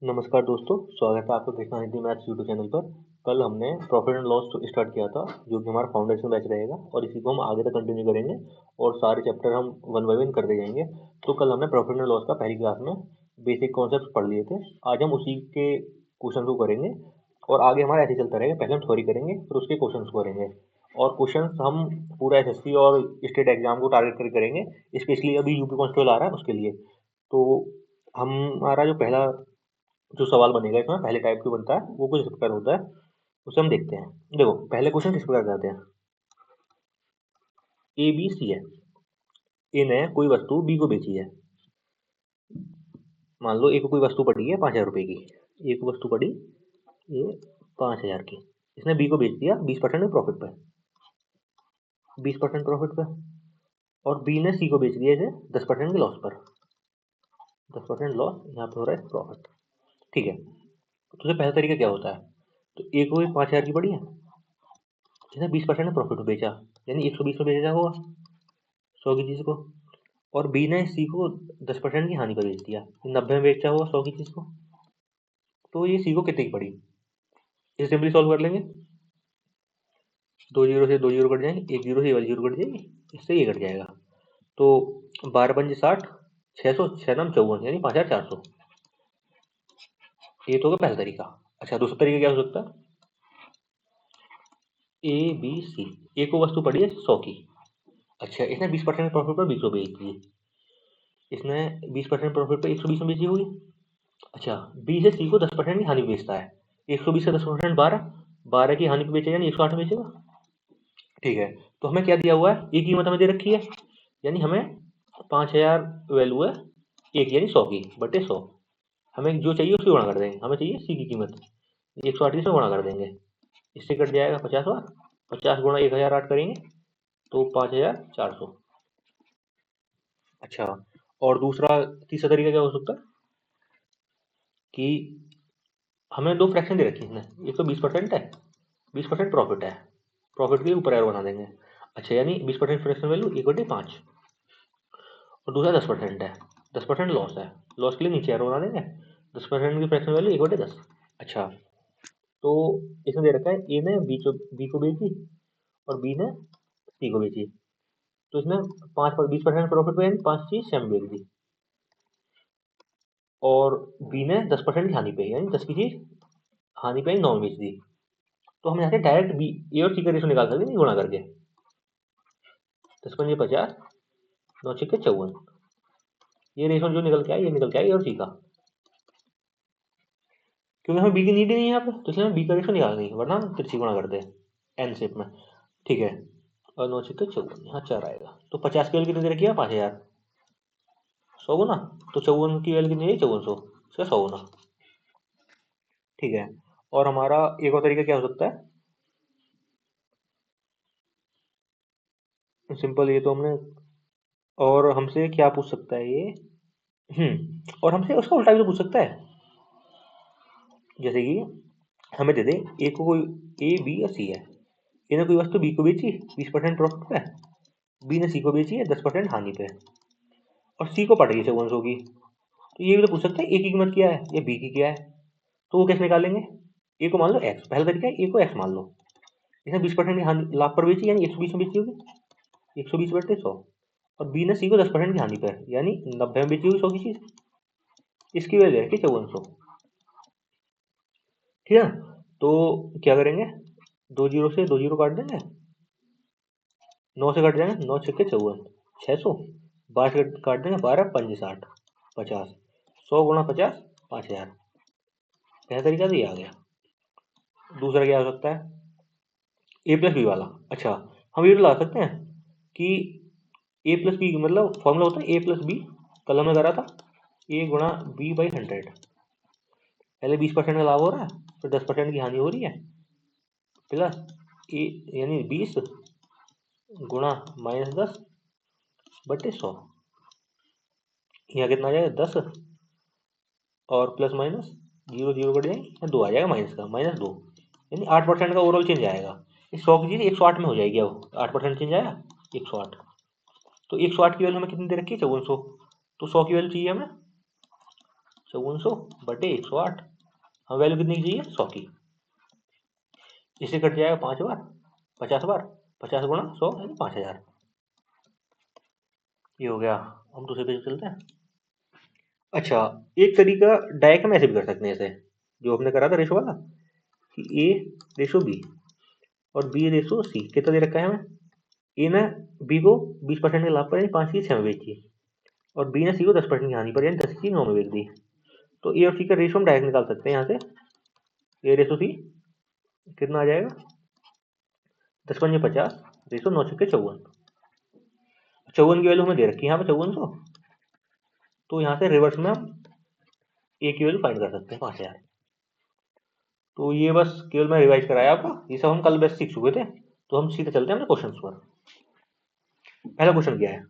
नमस्कार दोस्तों, स्वागत है आपका Krishna Hindi maths YouTube channel पर। कल हमने प्रॉफिट एंड लॉस स्टार्ट किया था, जो कि हमारा फाउंडेशन बैच रहेगा और इसी को हम आगे तक कंटिन्यू करेंगे और सारे चैप्टर हम वन बाय वन करते जाएंगे। तो कल हमने प्रॉफिट एंड लॉस का पहली क्लास में बेसिक कॉन्सेप्ट पढ़ लिए थे। आज हम उसी के क्वेश्चन को करेंगे और आगे हमारा ऐसे चलता रहेगा। पहले हम थ्योरी करेंगे, फिर उसके क्वेश्चन को करेंगे और क्वेश्चन हम पूरा एसएससी और स्टेट एग्जाम को टारगेट करके करेंगे। स्पेशली अभी यूपी कांस्टेबल आ रहा है उसके लिए। तो हमारा जो पहला जो सवाल बनेगा इसमें पहले टाइप की बनता है, वो कुछ इस प्रकार होता है, उसे हम देखते हैं। देखो पहले क्वेश्चन किस प्रकार करते हैं। ए बी सी है, ए ने कोई वस्तु बी को बेची है। मान लो ए को कोई वस्तु पड़ी है 5,000 रुपए की। ए को वस्तु पड़ी ये 5,000 की, इसने बी को बेच दिया 20% प्रॉफिट पे, 20% प्रॉफिट पे। और बी ने सी को बेच दिया इसे 10% के लॉस पर। 10% लॉस यहाँ पे हो रहा है प्रॉफिट। ठीक है, तो सबसे पहला तरीका क्या होता है। तो ए को 5,000 की पड़ी है, जिसने 20% प्रॉफिट में बेचा, यानी 120 में बेचा होगा 100 की चीज को। और बी ने सी को 10% की हानि पर बेच दिया, 90 में बेचा हुआ 100 की चीज को। तो ये सी को कितने की पड़ी, इसे सिंपली सॉल्व कर लेंगे। 2 जीरो से 2 जीरो कट जाएंगे, 1 जीरो से ये वाली जीरो कट जाएगी, इससे ये कट जाएगा। तो 12×5 = 60, 6×9 = 54, यानी 5,400। ये तो होगा पहला तरीका। अच्छा, दूसरा तरीका क्या हो सकता है। ए बी सी, ए को वस्तु पड़ी है 100 की। अच्छा, इसने 20% प्रॉफिट पर 20 बेच दिए। इसने 20% प्रॉफिट पर 120 में बेची होगी। अच्छा, बी से सी को 10% की हानि बेचता है। 120 से 10% 12 की हानि पे बेचेगा, यानी 108 में बेचेगा। ठीक है, तो हमें क्या दिया हुआ है, एक कीमत हमें दे रखी है, यानी हमें 5,000 वैल्यू है एक, यानी 100 की बटे 100। हमें जो चाहिए उसकी गुणा कर देंगे, हमें चाहिए सी की कीमत 108 की, से गुणा कर देंगे। इससे कट जाएगा 50 बार, 50 गुणा 1008 करेंगे तो 5,400। अच्छा, और तीसरा तरीका क्या हो सकता है कि हमें दो फ्रैक्शन दे रखी है इसने, एक तो 20% है, 20% प्रॉफिट है, प्रॉफिट के ऊपर एरो बना देंगे। अच्छा, यानी 20% फ्रैक्शन वैल्यू 1/5, और दूसरा 10% है, 10% लॉस है, लॉस के लिए नीचे एरो बना देंगे। 10% की फ्रैक्शन वैल्यू 1/10। अच्छा, तो इसमें दे रखा है ए ने बी को बेची और बी ने सी को बेची। तो इसमें 20% प्रॉफिट पे 5 चीज सेम बेच दी, और बी ने 10% की हानि पे, यानी 10 की चीज हानि पे 9 बेच दी। तो हम यहाँ से डायरेक्ट बी ए और सी का रेशो निकाल सकते हैं गुणा करके। 10×5 = 50, 9×6 = 54। ये रेशो जो निकल के आए, ये निकल के आए ए और सी का। क्योंकि हमें बी की नीड ही नहीं है यहाँ पे, तो इसलिए हमें बी का रेशो निकालना है, वरना हम तिरछी गुणा करते हैं एन शेप में। ठीक है, और 9×6 = 54, यहाँ 4 आएगा। तो 50 की वैल्यू कितनी दे रखी है, 5,000, 100 गुना। तो 54 की वैल्यू कितनी है, 5400, इसका 100 गुना। ठीक है, और हमारा एक और तरीका क्या हो सकता है। सिंपल, ये तो हमने, और हमसे क्या पूछ सकता है ये। और हमसे उसका उल्टा भी तो पूछ सकता है। जैसे कि हमें दे दे ए को कोई, ए बी और सी है, ए ने कोई वस्तु बी को बेची 20% प्रॉफिट पे, बी ने सी को बेची है 10% हानि पे, और सी को पड़ गई 5400 की। तो ये भी तो पूछ सकता है ए की कीमत क्या है या बी की क्या है। तो वो कैसे निकालेंगे। ए को मान लो एक्स, पहला तरीका है ए को एक्स मान लो। इसने 20% की हानि लाभ पर बेची, यानी 120 में बेची होगी, 120/100। और बी ने सी को 10% की हानि पर, यानी 90 में बेची होगी 100 की चीज। इसकी वजह है कि 5400। ठीक है, तो क्या करेंगे, 2 जीरो से 2 जीरो काट देंगे, 9 से कट जाएंगे, 9×6 = 54, 600। 12 से काट देंगे, 12×5 = 60, 50, 100 गुणा 50, 5,000। पहला तरीका तो ये आ गया। दूसरा क्या हो सकता है, ए प्लस बी वाला। अच्छा, हम ये तो ला सकते हैं कि ए प्लस बी मतलब फॉर्मूला होता है ए प्लस बी, कल हमने करा था, ए गुणा बी बाई 100। पहले 20% का लाभ हो रहा है, फिर 10% की हानि हो रही है, प्लस ए यानी 20 गुणा -10/100। यहाँ कितना आ जाएगा 10, और plus minus zero zero cut जाएंगे, 2 आ जाएगा माइनस का, -2, यानी 8% का ओवरऑल चेंज आएगा। इस 100 की चीज 108 में हो जाएगी। अब 8% चेंज आया 108। तो 108 की वैल्यू हमें कितनी दे रखी है, 5400। तो 100 की वैल्यू चाहिए हमें 5400/108। हम वैल्यू कितनी की चाहिए? 100 की। इससे कट जाएगा 5 बार, 50 बार, 50 गुणा 100 यानी 5000। ये हो गया। हम दूसरे पेज चलते हैं। अच्छा, एक तरीका डायरेक्ट हम ऐसे भी कर सकते हैं, ऐसे जो हमने करा था रेशो वाला, कि ए रेशो बी और बी रेशो सी। कितना दे रखा है हमें? ए ने बी को 20% के लाभ पर यानी 5 की 6 में बेची, और बी ने सी को 10% की हानि पर यानी 10 की 9 में बेच दी। तो ए और सी का रेशो हम डायरेक्ट निकाल सकते हैं यहाँ से। ए रेशो सी कितना आ जाएगा? 10 पंजे 50 रेशो 9 छक्के 54। 54 की वैल्यू हमें दे रखी है यहाँ पे 5400। तो यहाँ से रिवर्स में हम ए की वैल्यू फाइंड कर सकते हैं 5000। तो ये बस केवल मैं रिवाइज कराया आपको, ये सब हम कल बेस्ट सीख चुके थे। तो हम सीधे चलते हैं अपने क्वेश्चन पर। पहला क्वेश्चन क्या है?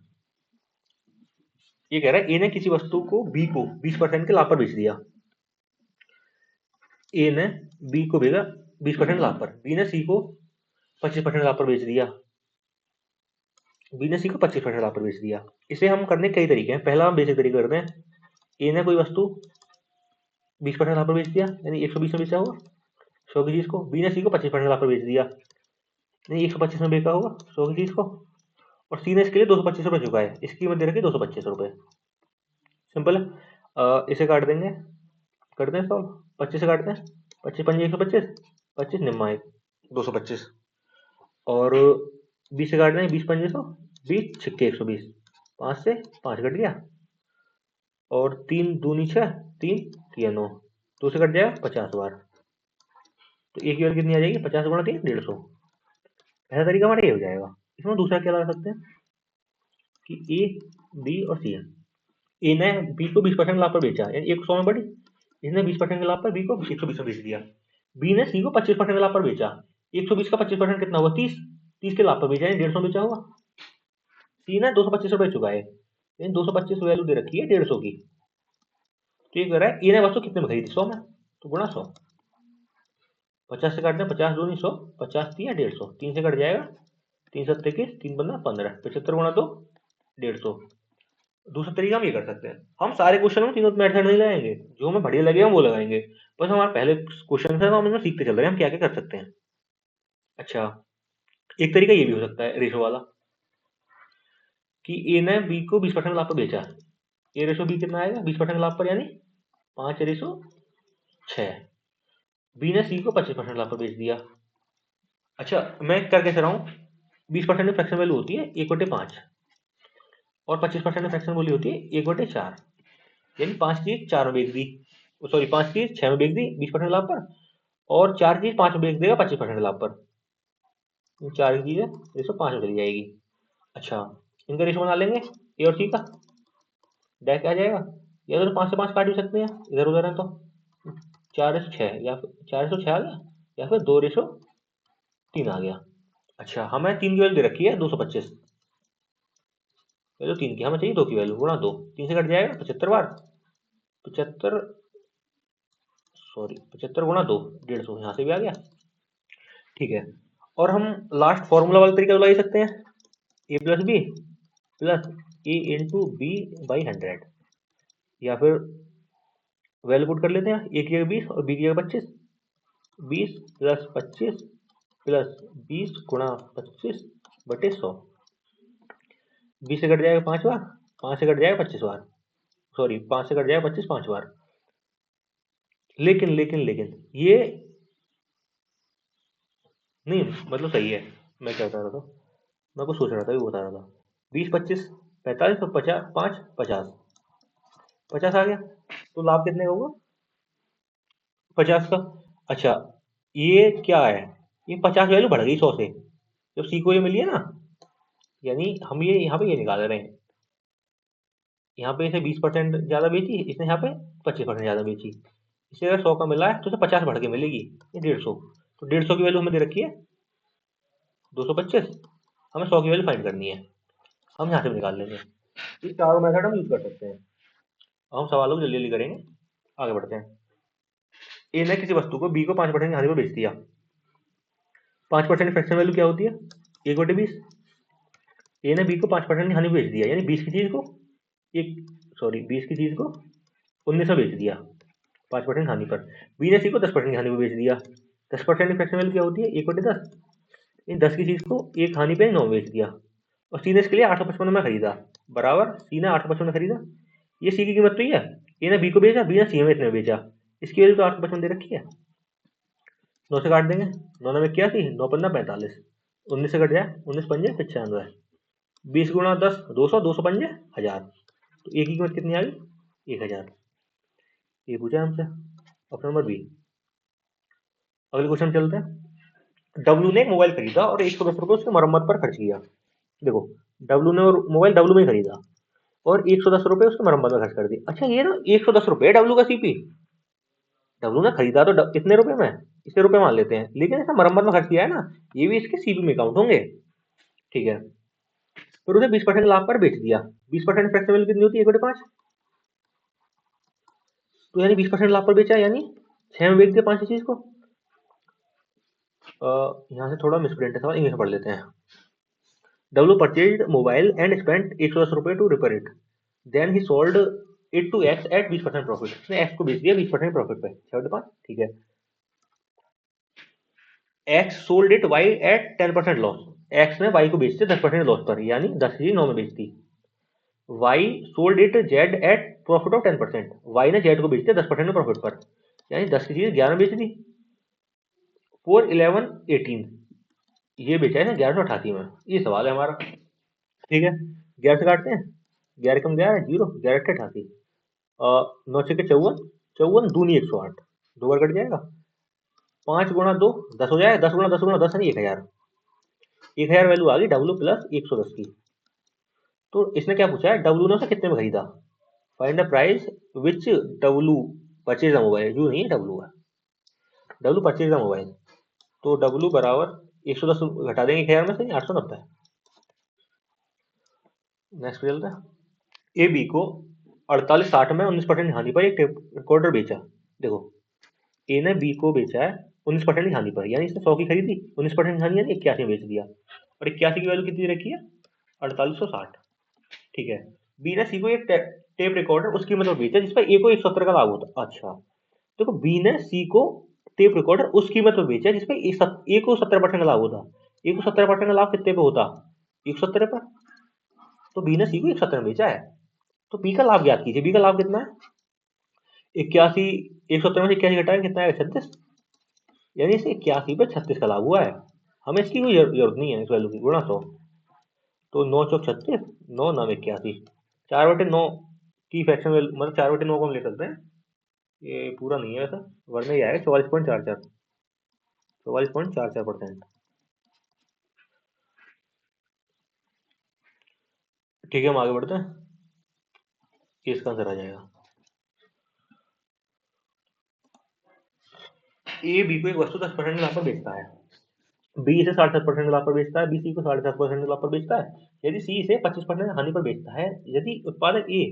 ये कह रहा है ए ने किसी वस्तु को बी को 20% के लाभ पर बेच दिया। ए ने बी को भेजा 20% लाभ पर, बी ने सी को 25% लाभ पर बेच दिया। बी ने सी को 25% लाभ पर बेच दिया। इसे हम करने कई तरीके हैं। पहला हम बेसिक तरीका करते हैं। ए ने कोई वस्तु 20% लाभ पर बेच दिया यानी 120 में बेचा होगा 100 की चीज को। बी ने सी को 25% लाभ पर बेच दिया यानी 125 में बेचा होगा 100 की चीज को। और सी ने इसके लिए 225 रुपये चुका है, इसकी कीमत दे रखी 225 रुपये। सिंपल है। इसे काट देंगे, करते हैं सॉल्व। 25 से काटते हैं, 25 पंजे 125, 25 निम्मा 1 225। और 20 से काट देंगे, 20 पंजे 100, 20 छिक्के 120, 5 से 5 कट गया। और 3 दूनी 6, 3 3 9, 2 से कट जाएगा 50 बार। तो एक की वैल्यू कितनी आ जाएगी? 50 गुणा 3 150। पहला तरीका हमारा ये हो जाएगा। इसमें दूसरा क्या लगा सकते हैं कि ए बी और सी है। ए ने बी को 20% लाभ पर बेचा यानी 100 में बढ़ी, इसने 20% के लाभ पर बी को 120 में बेच दिया। बी ने सी को 25% के लाभ पर बेचा, 120 का 25% कितना हुआ? 30, 30 के लाभ पर बेचा यानी 150 बेचा होगा। सी ने 225 रुपए चुकाए यानी 225 वैल्यू दे रखी है 150 की। तो ये कह रहा है ए ने वस्तु कितने में खरीदी? 100 में, तो गुणा 100। 50 से काटने 50 दूनी 100, 50 3 150, 3 से कट जाएगा 3 7 21, 3 15 15, 75 गुणा 2 150। दूसरा तरीका हम ये कर सकते हैं, हम सारे क्वेश्चन में तीनों मेथड नहीं लगाएंगे, जो हमें बढ़िया लगे हम वो लगाएंगे। बस हमारे पहले क्वेश्चन है हम इनमें सीखते चल रहे हैं हम क्या क्या कर सकते हैं। अच्छा, एक तरीका ये भी हो सकता है रेशो वाला, कि ए ने बी को 20% लाभ पर बेचा। ए रेशो बी कितना आएगा 20% लाभ पर यानी 5:6। बी ने सी को 25% लाभ पर बेच दिया। अच्छा, मैं कर कैसे रहा हूँ? 20% में फ्रैक्शन वैल्यू होती है 1/5 और 25% में फ्रैक्शन वैल्यू होती है 1/4, यानी 5 चीज 4 में बेच दी, सॉरी 5 चीज 6 में बेच दी 20% लाभ पर, और 4 चीज 5 में बेच देगा 25% लाभ पर। 4 की चीजें रेशो 5 में चली जाएगी। अच्छा, इनका रेशो बना लेंगे ए और सी का। डायरेक्ट आ जाएगा, या तो 5 से 5 काट भी सकते हैं इधर उधर है तो 4:6 या फिर 4:6 आ गया, या फिर 2:3 आ गया। अच्छा, हमें 3 की वैल्यू दे रखी है 225, वैल्यू 3 की हमें चाहिए 2 की वैल्यू, गुणा 2, 3 से कट जाएगा 75 बार, 75 सॉरी 75 गुणा 2 150, यहाँ से भी आ गया। ठीक है, और हम लास्ट फॉर्मूला वाला तरीका लगा सकते हैं, A plus B plus A into B by 100, या फिर वैल्यू पुट कर लेते हैं, ए की जगह 20 और बी की जगह 25, 20 प्लस 25 प्लस 20 गुणा 25/100। 20 से कट जाएगा 5 बार, 5 से कट जाएगा 25 बार, सॉरी 5 से कट जाएगा 25 5 बार। लेकिन लेकिन लेकिन ये नहीं, मतलब सही है। मैं क्या बता रहा था, मैं कुछ सोच रहा था, ये बता रहा था 20 25 45 तो 50 5 50 50 आ गया, तो लाभ कितने का होगा? 50 का। अच्छा, ये क्या है? ये 50 वैल्यू बढ़ गई 100 से, जब सी को ये मिली है ना, यानी हम ये यहाँ पे ये निकाल रहे हैं, यहाँ पे इसे 20% ज्यादा बेची, इसने यहाँ पे 25% ज्यादा बेची। इसे अगर 100 का मिला है तो इसे 50 बढ़ के मिलेगी, ये 150। तो 150 की वैल्यू हमें दे रखी है 225, हमें 100 की वैल्यू फाइंड करनी है, हम यहाँ से भी निकाल लेंगे। ये चारों मेथड हम यूज कर सकते हैं। हम सवालों को जल्दी जल्दी करेंगे, आगे बढ़ते हैं। ए ने किसी वस्तु को बी को 5% की हानि पर बेच दिया। 5% फ्रैक्शन वैल्यू क्या होती है? 1/20। ए ने बी को 5% की हानि पर बेच दिया यानी 20 की चीज को 20 की चीज को 19 में बेच दिया 5% हानि पर। बी ने सी को 10% की हानि पर बेच दिया। 10% की फ्रैक्शन वैल्यू क्या होती है? 1/10। इन 10 की चीज को एक हानि पे 9 में बेच दिया। और सी ने इसके लिए 855 में खरीदा, बराबर सी ने 855 में खरीदा। ये सी की कीमत तो ये है। ए ने बी को बेचा, बी ने सी में इतने में बेचा, इसकी वैल्यू तो 855 दे रखी है। 9 से काट देंगे, 9 में क्या थी, 9 पंद्रह 45, 19 से कट जाए, 19 पंजे 95, 20 गुणा 10 200, 200 पंजे 1000। तो ए की कीमत कितनी आ गई? 1000। ये पूछा हमसे ऑप्शन नंबर बी। अगले क्वेश्चन चलते हैं। डब्लू ने एक मोबाइल खरीदा और 110 रुपये उसकी मरम्मत पर खर्च किया। देखो, डब्लू ने मोबाइल डब्लू में ही खरीदा और 110 रुपये उसकी मरम्मत में खर्च कर दी। अच्छा, ये ना 110 रुपये डब्लू का सीपी, डब्लू ने खरीदा तो कितने रुपए में, इतने रुपए मान लेते हैं, लेकिन इसका मरम्मत में खर्च किया है ना, ये भी इसके सीपी में काउंट होंगे। ठीक है, फिर उसे 20% लाभ पर बेच दिया। 20% फ्लेक्सिबल कितनी होती है? 1/5। तो यानी 20% लाभ पर बेचा, यानी 6 में बेच दिया 5 चीज को। यहाँ से थोड़ा मिसप्रिंट है, थोड़ा इंग्लिश में पढ़ लेते हैं। W purchase mobile and spent 110 रुपये to repair it, then he sold it to X at 20% profit. उसने एक्स को बेच दिया 20% प्रॉफिट पे, 6/5। ठीक है, X sold it Y at 10% loss. X ने वाई को बेचते 10% लॉस पर, यानी 10 की 9 में बेचती। Y sold it Z at profit of 10%। Y ने जेड को बेचते 10% प्रॉफिट पर, यानी 10 की चीज 11 बेच दी। 4 11 18 ये बेचा है ना 1188 में। ये सवाल है हमारा। ठीक है, 11 से काटते हैं, 11 कम 11 जीरो, 11 88, 9 छके 54, 54 दूनी 108, दो बार कट जाएगा। 5 गुणा 2 10 हो जाएगा, 10 गुणा 10 गुणा 10 यानी 1000। 1000 वैल्यू आ गई डब्ल्यू प्लस 110 की। तो इसने क्या पूछा है, डब्ल्यू ने उसे कितने में खरीदा। Find the price which W purchase the mobile. You नहीं है, डब्ल्यू है, डब्ल्यू परचेज द मोबाइल। तो डब्ल्यू बराबर 110 घटा देंगे 1000 में से, 890। नेक्स्ट चलता है। ए बी को 4860 में 19% हानि पर एक टेप रिकॉर्डर बेचा। देखो, ए ने बी को बेचा है 19% की हानि पर, यानी इसने 100 की खरीदी, 19% की हानि यानी 81 में बेच दिया। और 81 की वैल्यू कितनी रखी है? 4860। ठीक है, बी ने सी को एक टेप रिकॉर्डर उसकी कीमत पर बेचा जिस पर ए को 170 का लाभ होता। अच्छा, देखो, बी ने सी को टेप रिकॉर्डर उस कीमत पर बेचा जिस पर ए को 70% का लाभ होता। ए को 70% का लाभ कितने पे होता? 170 पर। तो बी ने सी को 170 में बेचा है। तो बी का लाभ ज्ञात कीजिए। बी का लाभ कितना है? 81, 170 में से 81 घटाएं कितना है? 36। यानी इसे 81 पे 36 का लाभ हुआ है। हमें इसकी कोई जरूरत नहीं है, इस वैल्यू की, गुणा 100। तो 9 चौक 36, 9 नाम 81, 4/9 की फ्रैक्शन वैल्यू, मतलब 4/9 को हम ले सकते हैं। ये पूरा नहीं है वैसा, वरना ये आएगा 44.44, 44.44%। ठीक है, हम आगे बढ़ते हैं। ये इसका आंसर आ जाएगा। ए बी को एक वस्तु 10% लाभ पर बेचता है। बी इसे 7.5% लाभ पर बेचता है, बी सी को 7.5% लाभ पर बेचता है, यदि सी इसे 25% हानि पर बेचता है, यदि उत्पादक ए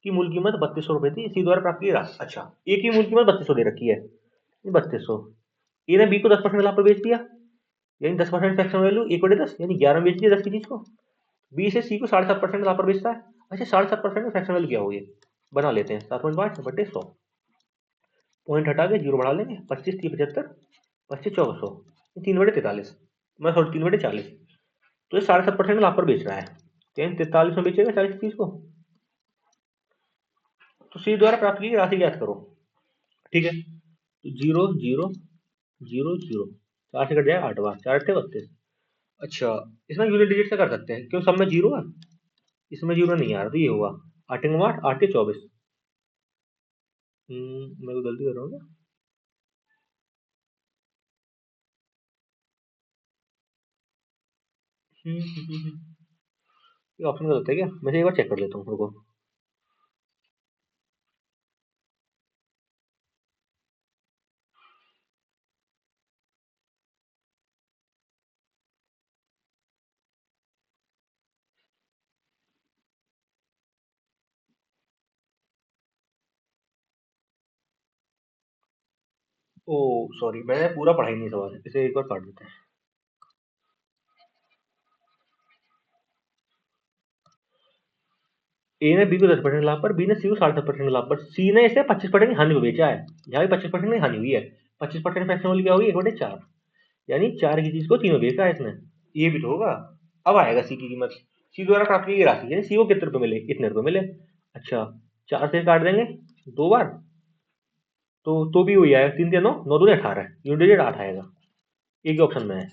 की मूल कीमत 3200 रुपए थी, सी द्वारा प्राप्त की राशि। अच्छा, ए की मूल कीमत 3200 दे रखी है, 3200। ए ने बी को 10% लाभ पर बेच दिया, यानी 10% फ्रैक्शन वैल्यू 1/10, यानी 11 बेच दिया 10 की चीज को। बी से सी को 7.5% लाभ पर बेचता है। अच्छा, 7.5% में फ्रैक्शन वैल्यू क्या होगी, बना लेते हैं, 7.5/100। पॉइंट हटा के जीरो बढ़ा लेंगे, 25 30 75, 25 चौक 100, 3/43, मैं सॉरी 3/40। तो ये 7.5% में लाभ पर बेच रहा है, यानी 43 में बेचेगा 40 की चीज को। तो सी द्वारा प्राप्त की राशि ज्ञात करो। ठीक है, तो 0 0 0 0, 4 से कट जाएगा 8 बार, 4 8 32। अच्छा, इसमें यूनिट डिजिट से कर सकते हैं, क्यों, सब में जीरो है, इसमें जीरो नहीं आ रहा, तो ये होगा 8 8 8 के 24। मैं तो गलती कर रहा हूँ क्या? ये ऑप्शन गलत है क्या? मैं एक बार चेक कर लेता हूँ, रुको। ओ सॉरी, मैंने पूरा पढ़ा ही नहीं सवाल, इसे एक बार काट देते हैं। ए ने बी को 10% लाभ पर, बी ने सी को 7.5% लाभ पर, सी ने इसे 25% हानि को बेचा है, यहाँ भी 25% हानि हुई है, 25% फ्रैक्शन क्या होगी 1/4, यानी 4 की चीज को 3 में बेचा है इसने, ये भी तो होगा। अब आएगा सी की कीमत, सी द्वारा प्राप्त की राशि यानी सी को कितने रुपए मिले, इतने रुपए मिले। अच्छा 4 से काट देंगे 2 बार, तो भी वही आएगा, 3 9 9 दूनी 18, यूनिट डिजिट 8 आएगा, एक ही ऑप्शन में है,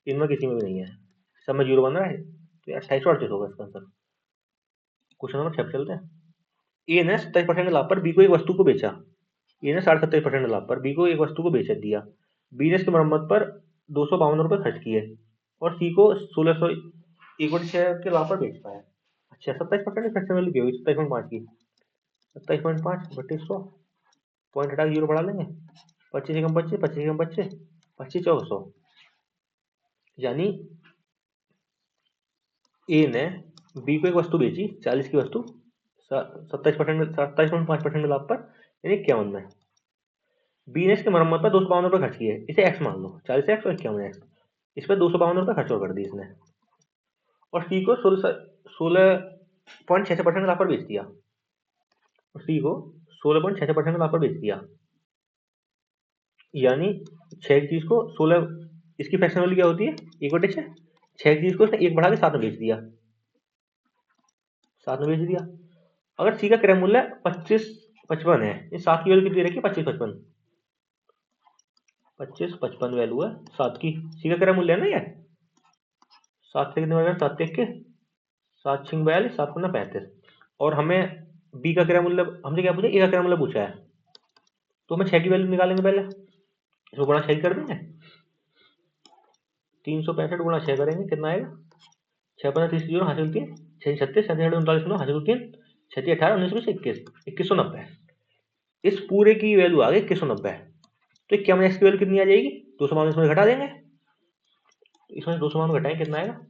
इनमें किसी में भी नहीं है, सब में 0 बन रहा है, तो 2838 होगा इसका आंसर। क्वेश्चन नंबर 6 चलते हैं। ए ने 27% लाभ पर बी को एक वस्तु को बेचा, ए ने 27.5% लाभ पर बी को एक वस्तु को बेच दिया, बी ने इसकी मरम्मत पर 252 रुपए खर्च किए और सी को 1606 के लाभ पर बेच पाया। अच्छा 27% फ्रैक्शन वैल्यू क्या होगी 27.5 की, 27.5 बटे 100, पॉइंट हटा के 0 बढ़ा लेंगे, 25 एकम 25, 25 एकम 25, 25 चौक 100, यानी ए ने बी को एक वस्तु बेची 40 की वस्तु 27.5% लाभ पर यानी 51 में, बी ने इसके मरम्मत पर 252 रुपए खर्च किए, इसे एक्स मान लो, 40 एक्स और 51 एक्स, इस पर 252 रुपए खर्च और कर दिए इसने, और सी को 16.66% लाभ पर बेच दिया, और सी को 16.66% लाभ पर बेच दिया, यानी 6 की चीज को 16, इसकी फ्रैक्शन वैल्यू क्या होती है 1/6, 6 की चीज को इसने 1 बढ़ा के 7 में बेच दिया, 7 में बेच दिया। अगर सी का क्रय मूल्य 25.55 है, इस 7 की वैल्यू कितनी रखी 25.55, 25.55 वैल्यू है 7 की, सी का क्रय मूल्य है ना ये, 7 से कितने बन गए 7 के 7 6 42, 7 गुना 35, और हमें बी का क्रय मूल्य हमसे क्या पूछा ए का क्रय मूल्य पूछा है, तो हमें 6 की वैल्यू निकालेंगे पहले, इसको गुणा 6 कर देंगे, 365 गुणा 6 करेंगे कितना आएगा, 6 15 30 जीरो हासिल 3, 6 36 37 39 9 हासिल 3, 36 18 19 21 2190, इस पूरे की वैल्यू आ गई 2190, तो 51 एक्स की वैल्यू कितनी आ जाएगी 252 इसमें घटा देंगे, इसमें 252 घटाएं कितना आएगा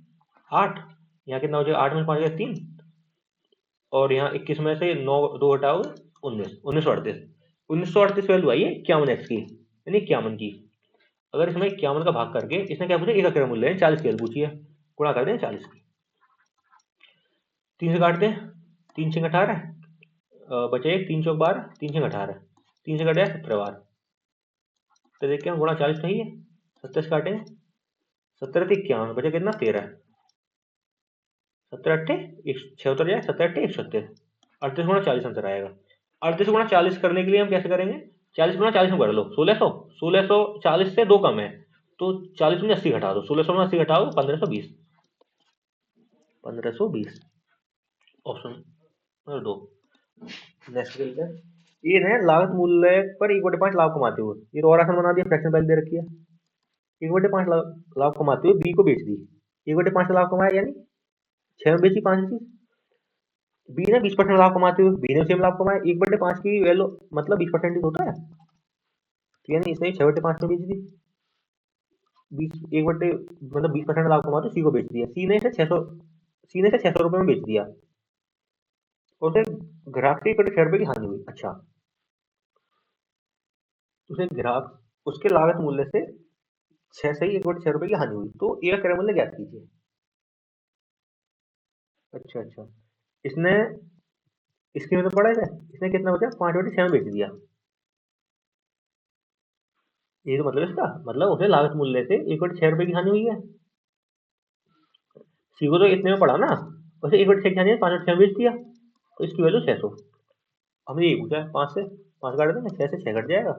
8, यहाँ कितना हो जाएगा 8 में 5 गया 3, और यहाँ 21 में से 9 2 घटाओगे 19, 1938 वैल्यू आई है 51 एक्स की, यानी 51 की। अगर इसमें 51 का भाग करके इसने क्या पूछा, एक का मूल्य है 40 की वैल्यू पूछी है, गुणा कर दें 40 की, 3 से काट दें, 3 6 18, बचे 3 चौक 12, 3 6 18, 3 से कटे 17 बार, तो देखते हैं गुणा 40 सही है, 70 से काटेंगे 17 से 51 बचे कितना 13, 17 अट्ठे 6 उतर जाए 17 अट्ठे 136, 38 गुणा 40 आंसर आएगा। 38 गुणा 40 करने के लिए हम कैसे करेंगे, 40 गुणा 40 में कर लो 1600, 1640 से 2 कम है, तो 40 में 80 घटा दो, 1600 में 80 घटाओ 1520, 1520 ऑप्शन नंबर 2। नेक्स्ट देखते हैं, ये है लागत मूल्य पर 1/5 लाभ कमाते हुए, ये तो और आसान बना दिया, फ्रैक्शन वैल्यू दे रखी है, 1/5 लाभ कमाते हुए बी को बेच दी, 1/5 लाभ कमाया यानी 6 में बेची 5 की, बी ने 20% लाभ कमाते हुए बी ने सेम लाभ कमाया, 1/5 की वैल्यू मतलब 20% होता है, तो यानी इसने 6/5 में बेच दी, 20 1 बटे मतलब 20% लाभ कमाते सी को बेच दिया, सी ने इसे 600 रुपए में बेच दिया, और उसे ग्राहक के 6 रुपए की हानि हुई। अच्छा उसे ग्राहक उसके लागत मूल्य से 6 से ही 1/6 रुपए की हानि हुई, तो ए का क्रय मूल्य ज्ञात कीजिए। अच्छा इसने इसकी मतलब पड़ा है, इसने कितना बचा 5/6 में बेच दिया, ये तो मतलब इसका मतलब उसे लागत मूल्य से 1/6 रुपए की हानि हुई है, सी को तो इतने में पड़ा ना, उसे 1/6 की हानि 5/6 में बेच दिया, तो इसकी वैल्यू 600, हमने यही पूछा है, 5 से 5 काट देंगे, 6 से 6 कट जाएगा,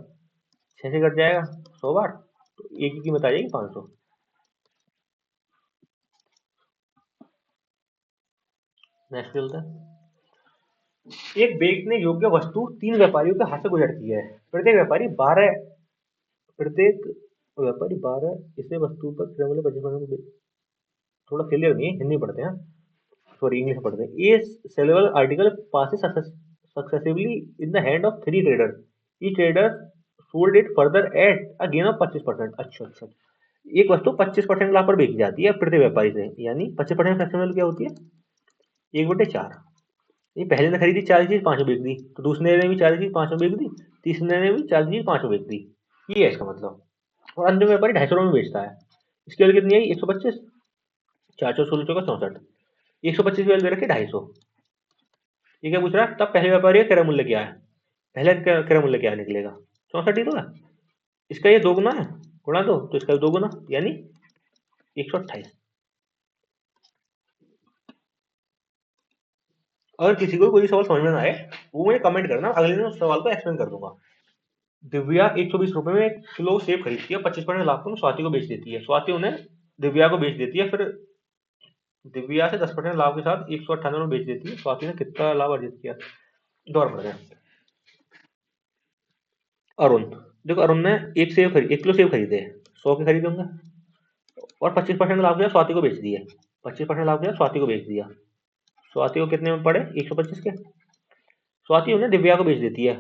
6 से कट जाएगा 100 बार, तो ए की कीमत आ जाएगी 500। नेक्स्ट चलते हैं, एक बेचने योग्य वस्तु 3 व्यापारियों के हाथ से गुजरती है, प्रत्येक व्यापारी 12 इसे वस्तु पर क्रय मूल्य 25%, थोड़ा क्लियर नहीं है, हिंदी पढ़ते हैं, सॉरी इंग्लिश में पढ़ते हैं, ये saleable article passes successively in the hand of 3 trader, E trader sold it further at a gain of 25%। अच्छा एक वस्तु 25% लाभ पर बेची जाती है प्रत्येक व्यापारी से, यानी 25% फ्रैक्शन वैल्यू क्या होती है 1/4, ये पहले ने खरीदी 40 चीज 5 में बेच दी, तो दूसरे ने भी 40 चीज 5 में बेच दी, तीसरे ने भी 40 चीज 5 में बेच दी, ये है इसका मतलब, और अंतिम व्यापारी 250 रुपए में बेचता है, इसकी वैल्यू कितनी आई 125, 4 4 16 64, 125 वैल्यू दे रखी 250, ये क्या पूछ रहा है, तब पहले व्यापारी का क्रय मूल्य क्या है, पहले क्रय मूल्य क्या निकलेगा, 64 ही तो है। इसका ये 2 गुना है, गुणा 2, तो इसका 2 गुना यानी 128। अगर किसी को कोई सवाल समझ में ना आए वो मुझे कमेंट करना, अगले दिन उस सवाल को एक्सप्लेन कर दूंगा। दिव्या 120 रुपए में 1 किलो सेब खरीदती है, 25% लाभ को स्वाति को बेच देती है, स्वाति उन्हें दिव्या को बेच देती है, फिर दिव्या से 10% लाभ के साथ 198 में बेच देती है, स्वाति ने कितना लाभ अर्जित किया। दौर पड़ गया। अरुण, देखो अरुण ने 1 किलो सेब खरीदे, 100 के खरीदे होंगे, और 25% लाभ के साथ स्वाति को बेच दिए, 25% लाभ के साथ स्वाति को बेच दिया। स्वाति को कितने में पड़े, 125 के। स्वाति उन्हें दिव्या को बेच देती है,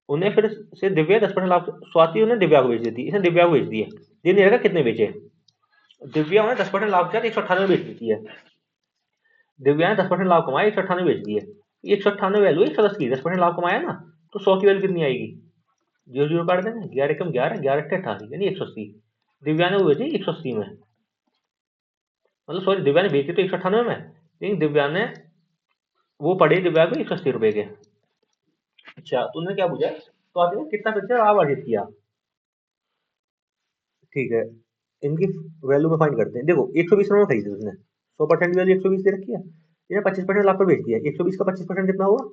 उन्हें फिर से दिव्या 10% लाभ, स्वाति उन्हें दिव्या को बेच देती है, इसने दिव्या को बेच दिए, ये नहीं रहेगा कितने बेचे। दिव्या उन्हें 10% लाभ के साथ 198 बेच देती है, दिव्या ने 10% लाभ कमाया, 198 बेच दिए, 198 वैल्यू 110 की, 10% लाभ कमाया ना, तो 100 की वैल्यू कितनी आएगी, 0 0 काट देंगे, 11 कम 11, 11 88 यानी 180। दिव्या ने वो बेची 180 में, मतलब सॉरी दिव्या ने बेची तो 198 में, लेकिन दिव्या ने वो पड़े दिव्या को 180 रुपए के। अच्छा तुमने क्या पूछा, तो आपने कितना प्रतिशत लाभ अर्जित किया। ठीक है, इनकी वैल्यू में फाइंड करते हैं। देखो 120 रुपए में खरीदी उसने, 100% वैल्यू 120 दे रखी है, ये 25% लाभ पर बेच दिया, 120 का 25% कितना हुआ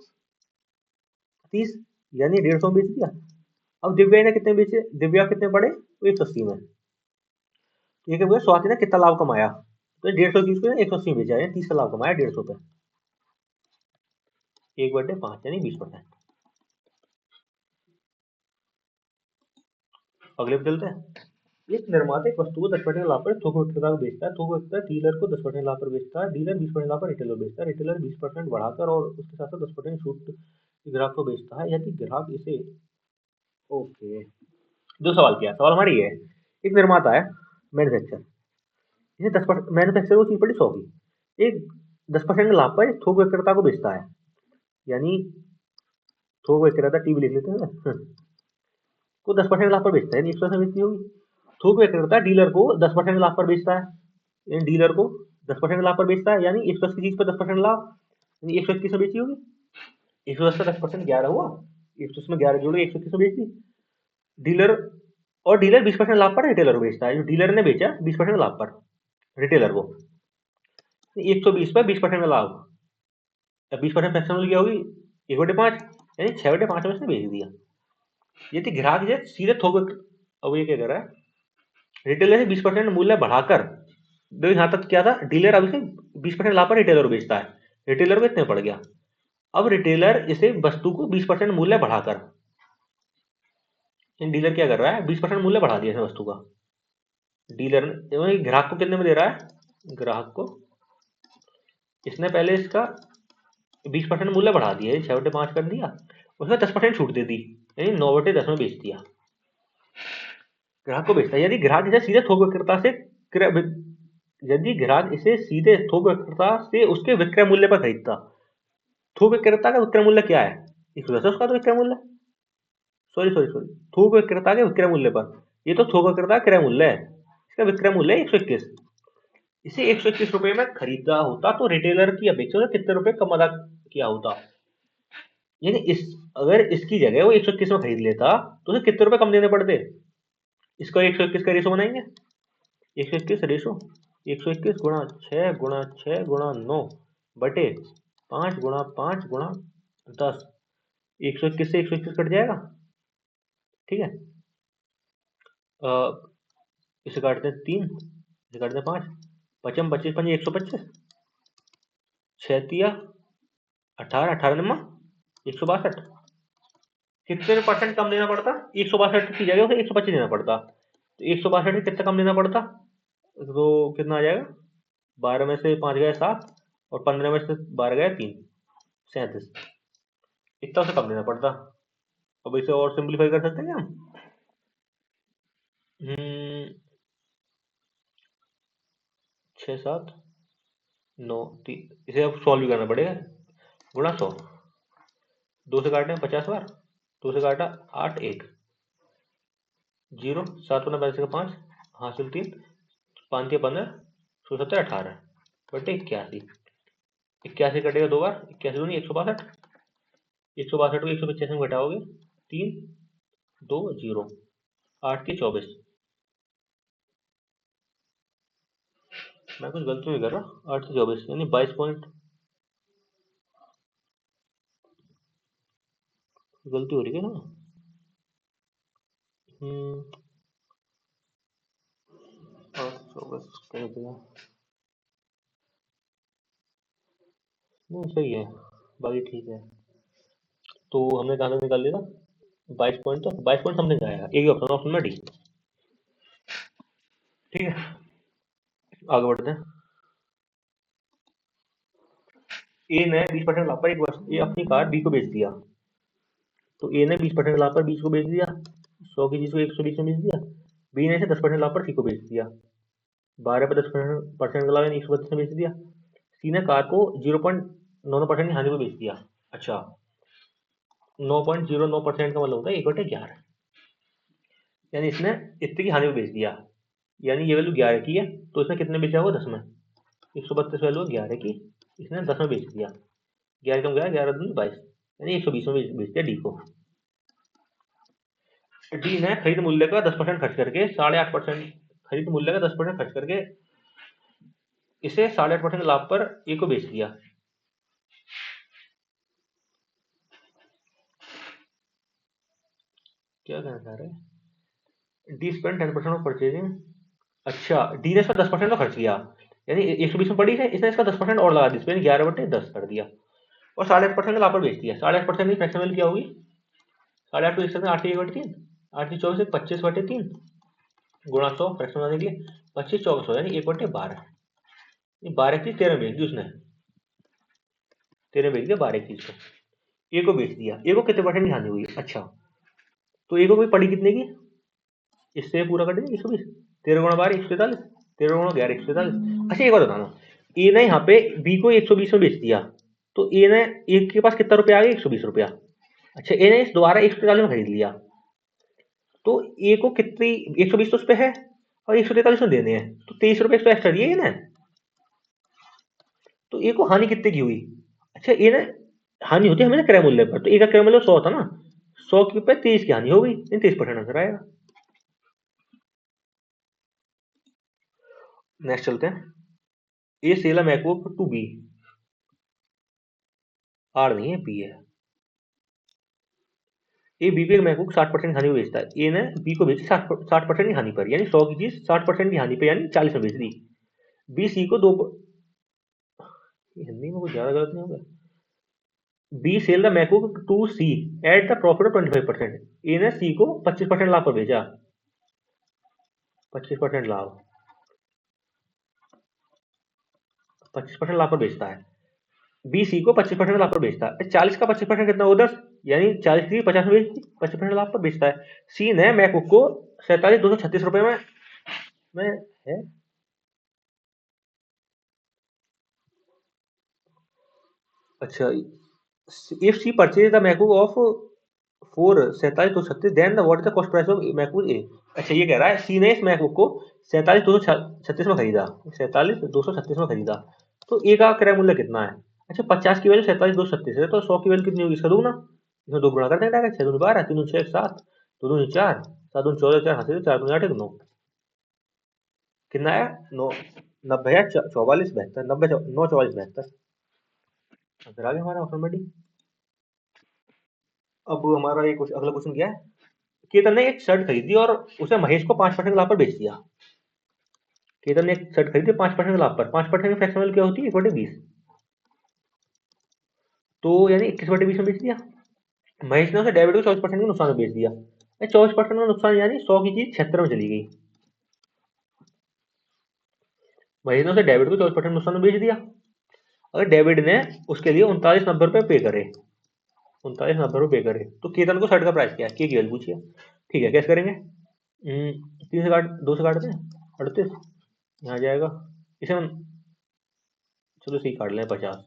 30, यानी 150 में बेच दिया। अब दिव्या ने कितने बेचे, दिव्या कितने पड़े, तो 180 में। ठीक है, स्वाति ने कितना लाभ कमाया, तो 150 की 180 में बेचा है, 30 का लाभ कमाया 150 पे, 1/5 यानी 20%। अगले पे चलते हैं। एक निर्माता एक वस्तु को 10% लाभ पर थोक विक्रेता को बेचता है, थोक विक्रेता डीलर को 10% लाभ पर बेचता है, डीलर 20% लाभ पर रिटेलर बेचता है, रिटेलर 20% बढ़ाकर और उसके साथ साथ 10% छूट ग्राहक को बेचता है, यदि ग्राहक इसे, ओके, जो सवाल किया, सवाल हमारी ये है, एक निर्माता है मैन्युफैक्चर, इसे 10% मैन्युफैक्चर को चीज पड़ी 100 की, एक 10% लाभ पर थोक विक्रेता को बेचता है, यानी थोक विक्रेता टीवी लिख लेते हैं को 10% लाभ पर बेचता है, 100 बेचती होगी। थोक विक्रेता डीलर को 10% लाभ पर बेचता है, यानी डीलर को 10% लाभ पर बेचता है, यानी 110 की चीज पर 10% लाभ, यानी 121 में बेची होगी, 110 का 10% 11 हुआ, 110 में 11 जोड़े 121 में बेच दी डीलर, और डीलर 20% लाभ पर रिटेलर को बेचता है, जो डीलर ने बेचा 20% लाभ पर रिटेलर को, 120 पर 20% का लाभ, 20% फ्रैक्शनल क्या होगी 1/5, यानी 6/5 में इसने बेच दिया। यदि ग्राहक जो सीधे थोक, अब ये क्या कर रहा है, रिटेलर से 20% मूल्य बढ़ाकर, देखो यहाँ तक क्या था, डीलर अब इसे 20% लाभ पर रिटेलर को बेचता है, रिटेलर को इतने पड़ गया, अब रिटेलर इसे वस्तु को 20% मूल्य बढ़ाकर, डीलर क्या कर रहा है 20% मूल्य बढ़ा दिया इसने वस्तु का, डीलर ने ग्राहक को कितने में दे रहा है, ग्राहक को इसने पहले इसका 20% मूल्य बढ़ा दिया, 6/5 कर दिया, उसमें 10% छूट दे दी, यानी 9/10 में बेच दिया, ग्राहक को बेचता है। यदि ग्राहक इसे सीधे थोक विक्रेता से यदि ग्राहक इसे सीधे थोक विक्रेता से उसके विक्रय मूल्य पर खरीदता, थोक विक्रेता का विक्रय मूल्य क्या है, 110 उसका तो विक्रय मूल्य, सॉरी सॉरी सॉरी, थोक विक्रेता के विक्रय मूल्य पर, ये तो थोक विक्रेता क्रय मूल्य है, इसका विक्रय मूल्य है 121, इसे 121 रुपए में खरीदा होता तो रिटेलर की अपेक्षा से कितने रुपए कम अदा किया होता, यानी इस, अगर इसकी जगह वो 121 में खरीद लेता तो उसे कितने रुपए कम देने पड़ते, इसका 121 का रेशो बनाएंगे, 121 रेशो 121 गुणा 6 गुणा 6 गुणा 9 बटे 5 गुणा 5 गुणा 10, 121 से 121 कट जाएगा, ठीक है, इसे काटते हैं 3, इसे काटते हैं 5, 55 25 5 125, 6 तिया 18, 18 नम्मा 162, कितने परसेंट कम देना पड़ता, 162 की जगह उसे 125 देना पड़ता, तो 162 में कितना कम देना पड़ता, तो कितना आ जाएगा, 12 में से 5 गए 7, और 15 में से 12 गए 3, 37, इतना उसे कम देना पड़ता। अब इसे और सिंप्लीफाई कर सकते हैं हम, 6 7 9 3, इसे अब सॉल्व भी करना पड़ेगा, गुणा 100, 2 से काटने 50 बार, 2 से काटा 8 1 0, 7 गुना 52 का 5 हासिल 3, 5 के 15, 16 17 18 बटे 81, 81 कटेगा 2 बार, 81 दूनी 162, 162 को 185 में घटाओगे 3 2 0, 8 के 24। मैं कुछ गलती नहीं कर रहा, 8 से 24 यानी 22 पॉइंट, गलती हो रही है ना। हम्म, 8 24 कर दिया, नहीं सही है, बाकी ठीक है। तो हमने कहाँ तक निकाल लिया था, 22 पॉइंट, तो 22 पॉइंट समथिंग आएगा, एक ही ऑप्शन, ऑप्शन में डी। ठीक है, आगे बढ़ते हैं। ए ने 20% लाभ पर एक वर्ष ए अपनी कार बी को बेच दिया। तो ए ने 20% लाभ पर 20 को बेच दिया, 100 की चीज को 120 में बेच दिया। बी ने इसे 10% लाभ पर सी को बेच दिया, 12 पर 10% का लाभ यानी 132 में बेच दिया। सी ने कार को 0.99% की हानि में बेच दिया। अच्छा, 9.09% का मतलब होता है 1/11, यानी इसने इतने की हानि में बेच दिया, यानी ये वैल्यू 11 की है, तो इसने कितने बेचा होगा, 10 में। 132 वैल्यू 11 की, इसने 10 में बेच दिया, 11 कम गया, 11 दूनी 22, यानी 120 में बेच दिया डी को। डी ने खरीद मूल्य का 10% खर्च करके 8.5%, खरीद मूल्य का 10% खर्च करके इसे 8.5% लाभ पर ए को बेच दिया। क्या कहना चाह रहे हैं, डी स्पेंड 10% ऑफ परचेजिंग। अच्छा, डी ने इसका 10% तो खर्च किया, यानी 120 में पड़ी है, इसने इसका 10% और लगा दिया, 11/10 कर दिया, और 8.5% का लाभ पर बेच दिया। 8.5% की फ्रैक्शन वैल्यू क्या होगी, 8.5 को 1 8 1/3, 8 की 24 25/3 गुणा 100 फ्रैक्शन बनाने के लिए 25 24 यानी 1/12, 12 की 13 बेच दी उसने, 13 बेच दिया 12 की को, ए को बेच दिया। ए को कितने परसेंट की हानि हुई, अच्छा, तो ए को कोई पड़ी कितने की, इससे पूरा कर देंगे 120, 13 गुणा 12 143, 13 गुणा 11 143। अच्छा, एक बात बताना, ए ने यहाँ पे बी को 120 में बेच दिया, तो ए ने ए के पास कितना रुपया आ गया, 120 रुपया। अच्छा, ए ने इस दोबारा 143 में खरीद लिया, तो ए को कितनी, 120 तो उस पे है और 143 में देने हैं, तो 23 रुपये एक्स्ट्रा दिए ना, तो ए को हानि कितने की हुई। अच्छा, ए ने हानि होती है हमेशा क्रय मूल्य पर, तो ए का क्रय मूल्य 100 था ना, 100 के ऊपर 23 की हानि हो गई, 23% आंसर आएगा। नेक्स्ट चलते हैं, A sell a MacBook to B, आर नहीं है बी है। ए बी को एक मैकबुक 60% हानि में बेचता है, ए ने बी को बेची 60% की हानि पर, यानी 100 की चीज 60% की हानि पर यानी 40 में बेच दी। बी सी को दो, हिंदी में कुछ ज्यादा गलत नहीं होगा, B sell the MacBook to C at the profit of 25%, A ने सी को 25% लाभ पर बेचा, 25% लाभ, 25% लाभ पर बेचता है। बी सी को 25% लाभ पर बेचता है, 40 का 25% कितना हो 10, यानी 40 की 50 में बेचती, 25% लाभ पर बेचता है। सी ने मैकबुक को 47,236 रुपए में है, अच्छा, if C purchase the MacBook of four 47,236 then the what is the cost price of MacBook A. अच्छा, ये कह रहा है सी ने इस मैकबुक को 47,236 में खरीदा, 47,236 में खरीदा, तो ए का क्रय मूल्य कितना है। अच्छा, 50 की वैल्यू 47,236 है, तो 100 की वैल्यू कितनी होगी, इसका दोगुना, इसमें दो गुणा कर देना है, 6 दूनी 12, 3 दूनी 6 7, 2 दूनी 4, 7 दूनी 14, 4 हाथ 4 दूनी 8 9, कितना आया 9, 90 है 44 72, 90 9 44 72, आंसर आ गया हमारा ऑटोमेटिक। अब हमारा ये कुछ अगला क्वेश्चन क्या है, केतन ने एक शर्ट खरीदी और उसे महेश को 5% लाभ पर बेच दिया। केतन ने एक शर्ट खरीदी 5% लाभ पर, 5% की फ्रैक्शन वैल्यू क्या होती है, 1/20, तो यानी 21/20 में बेच दिया। महेश ने उसे डेबिट को 24% के नुकसान में बेच दिया, 24% का नुकसान यानी 100 की चीज 76 में चली गई। महेश ने उसे डेबिट को 24% नुकसान में बेच दिया, अगर डेबिट ने उसके लिए 39.90 रुपए पे करे, 39.90 रुपए पे करे, तो केतन को शर्ट का प्राइस क्या है, के की वैल्यू पूछिए। ठीक है, कैसे करेंगे, 3 से काट 2 से काटते हैं 38, यहाँ जाएगा, इसे हम चलो सही काट लें 50,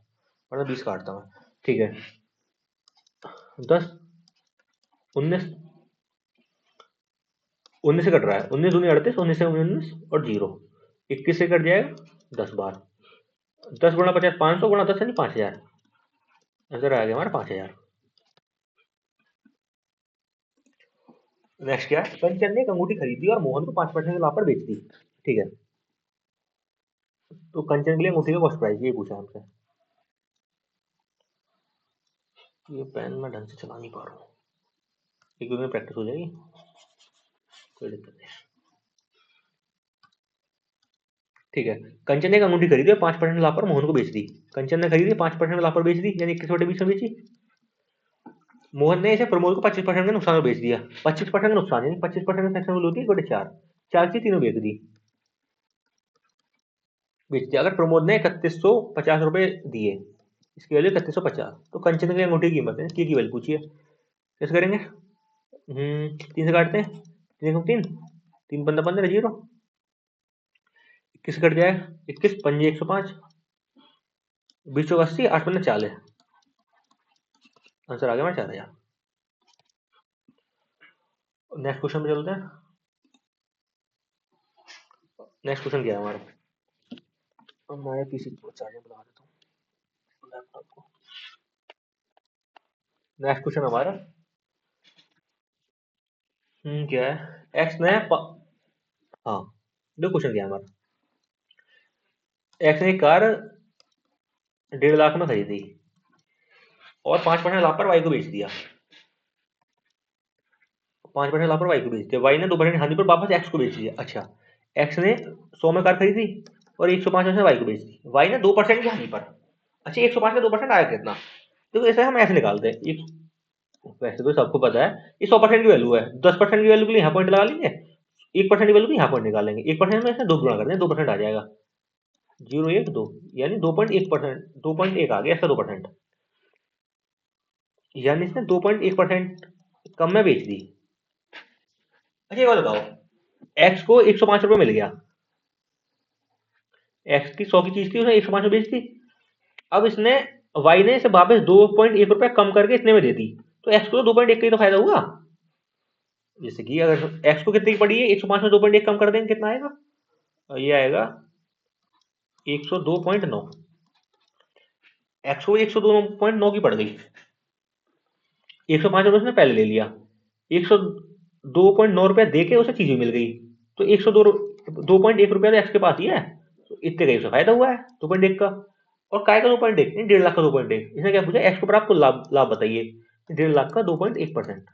वरना 20 काटता हूँ, ठीक है, 10 19, 19 से कट रहा है, 19 दूनी 38, 19 से 19 और 0, 21 से कट जाएगा 10 बार, 10 गुणा 50 500 गुणा 10 यानी 5000। आंसर आ गया हमारा 5000। नेक्स्ट क्या है, कंचन ने एक अंगूठी खरीदी और मोहन को 5% के लाभ पर बेच दी। ठीक है, तो कंचन के लिए अंगूठी का कॉस्ट प्राइस ये पूछा हमसे। ये पेन मैं ढंग से चला नहीं पा रहा हूँ, एक दो दिन में प्रैक्टिस हो जाएगी, कोई दिक्कत नहीं। ठीक है, कंचन ने एक अंगूठी खरीदी और 5% लाभ पर मोहन को बेच दी। कंचन ने खरीदी 5% लाभ पर बेच दी, यानी 21/20 में बेची। मोहन ने इसे प्रमोद को 25% के नुकसान में बेच दिया। 25% का नुकसान यानी 25% सेक्शन वैल्यू होती है 1/4, 4 की तीनों बेच दी। बेच दिया। अगर प्रमोद ने 3150 रुपए दिए, इसकी वैल्यू 3150, तो कंचन की अंगूठी की कीमत है, की वैल्यू पूछिए, कैसे करेंगे? 3 से काटते हैं, 3 3 15 15 जीरो, 21 कट जाएगा, 21 पंजे 105, 20 चौक 80, 8 15 40, आंसर आ गया हमारा 4000। नेक्स्ट क्वेश्चन पे चलते हैं। नेक्स्ट क्वेश्चन क्या है हमारा, हमारे पीसी को चार्जर लगा देता हूँ लैपटॉप को। नेक्स्ट क्वेश्चन हमारा क्या है, एक्स ने हाँ, दो क्वेश्चन क्या है हमारा। एक्स ने कार 1.5 लाख में खरीदी और 5% लाभ पर वाई को बेच दिया। 5% लाभ पर वाई को बेच दिया, वाई ने 2% हानि पर वापस एक्स को बेच दिया। अच्छा, एक्स ने 100 में कार खरीदी और 105 में वाई को बेच दी, वाई ने 2% की हानि पर। अच्छा, 105 का 2% आया कितना, तो ऐसे हम ऐसे निकालते हैं। वैसे तो सबको पता है ये 100% की वैल्यू है, 10% की वैल्यू के लिए यहाँ पॉइंट लगा लेंगे, 1% की वैल्यू को यहाँ पॉइंट निकालेंगे, 1% में इसमें 2 गुणा कर दें, 2% आ जाएगा, 0.12 यानी 2.1%, 2.1 आ गया इसका 2%, यानी इसने 2.1% कम में बेच दी। अच्छा, ये बात बताओ, एक्स को 105 रुपये मिल गया, एक्स की 100 की चीज थी, उसने 105 में बेच दी। अब इसने वाई ने इसे वापस 2.1 रुपया कम करके इतने में दे दी, तो एक्स को तो 2.1 का ही तो फायदा हुआ। जैसे कि अगर एक्स को कितनी की पड़ी है, 105 में 2.1 कम कर देंगे, कितना आएगा, ये आएगा 102.9। एक्स को 102.9 की पड़ गई, 105 रुपये उसने पहले ले लिया, 102.9 रुपया दे के उसे चीज मिल गई, तो 2.1 रुपया तो एक्स के पास ही है, तो इतने का ही उसे फायदा हुआ है 2.1 का। और काय का 2.1, 1.5 लाख का 2.1, इसने क्या पूछा, एक्स को आपको लाभ लाभ बताइए, 1.5 लाख का 2.1%,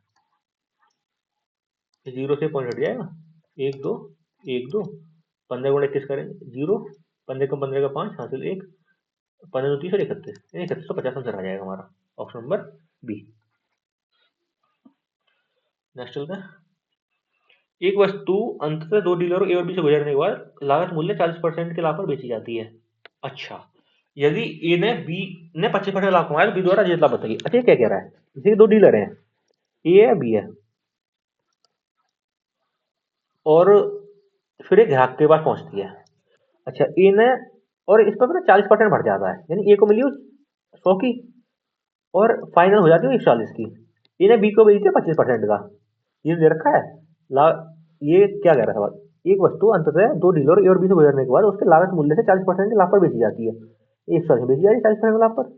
जीरो से पॉइंट हट जाएगा, 1 2 1 2, 15 गुणा 21 करेंगे 0, 15 का 5 हासिल 1, 15 2 30 और 31, 3150 आंसर आ जाएगा हमारा, ऑप्शन नंबर बी। नेक्स्ट चलते हैं। एक वस्तु अंततः दो डीलरों ए और बी से गुजरने के बाद लागत मूल्य 40% के लाभ पर बेची जाती है। अच्छा, यदि ए ने बी ने 25% लाभ कमाया तो बी द्वारा जीत लाभ बताइए। अच्छा, क्या कह रहा है, जैसे दो डीलर हैं, ए है बी है, और फिर एक ग्राहक के पास पहुंचती है। अच्छा, ए ने, और इस पर 40% बढ़ जाता है, यानी ए को मिली 100 की और फाइनल हो जाती है 140 की। ए ने बी को बेच दिया 25% का, ये दे रखा है ये क्या कह रहा था बात, एक वस्तु अंततः दो डीलर ए और बी से गुजरने के बाद उसके लागत मूल्य से 40% के लाभ पर बेची जाती है। 100 से बेची जा रही है 40% लाभ पर,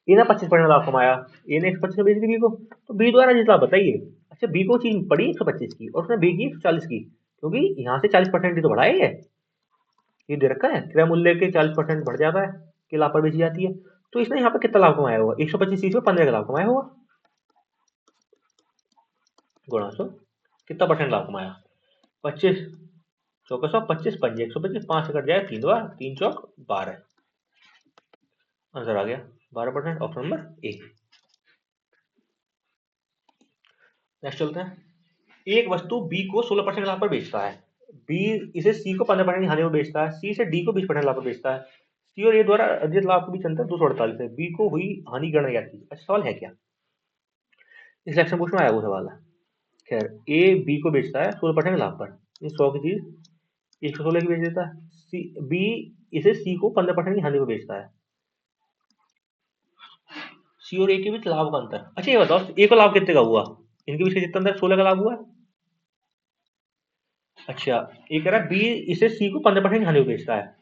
ए ने 25% लाभ कमाया, ए ने 125 में बेच दी बी को, तो बी द्वारा जितना बताइए। अच्छा, बी को चीज पड़ी 125 की और उसने बेची 140 की, क्योंकि यहाँ से 40% ही तो बढ़ाए है, ये दे रखा है क्रय मूल्य के 40% बढ़ जाता है कि लाभ पर बेची जाती है, तो इसने यहाँ पे कितना लाभ कमाया होगा, 125 चीज में 15 का लाभ कमाया होगा, गुणा 100, कितना परसेंट लाभ कमाया, 25 चौका 100, 25 पंजे 125, 5 से कट जाए 3 बार, 3 चौक 12, आंसर आ गया 12%, ऑप्शन नंबर ए। नेक्स्ट चलते हैं। एक वस्तु बी को 16% लाभ पर बेचता है, बी इसे सी को 15% की हानि में बेचता है, सी से डी को 20% लाभ पर बेचता है, सी और ए द्वारा अर्जित लाभ के बीच अंतर 248 है, बी को हुई हानि गणना याद कीजिए। अच्छा, सवाल है क्या, इस सेक्शन बुक में आया वो सवाल है। खैर, ए बी को बेचता है 16% लाभ पर, 100 की चीज 116 की बेच देता है, सी बी इसे सी को 15% की हानि में बेचता है, सी और ए के बीच लाभ का अंतर। अच्छा, ये बताओ ए को लाभ कितने का हुआ, इनके बीच कितना अंतर, 16 का लाभ हुआ। अच्छा, ये कह रहा है बी इसे सी को 15% की हानि में बेचता है,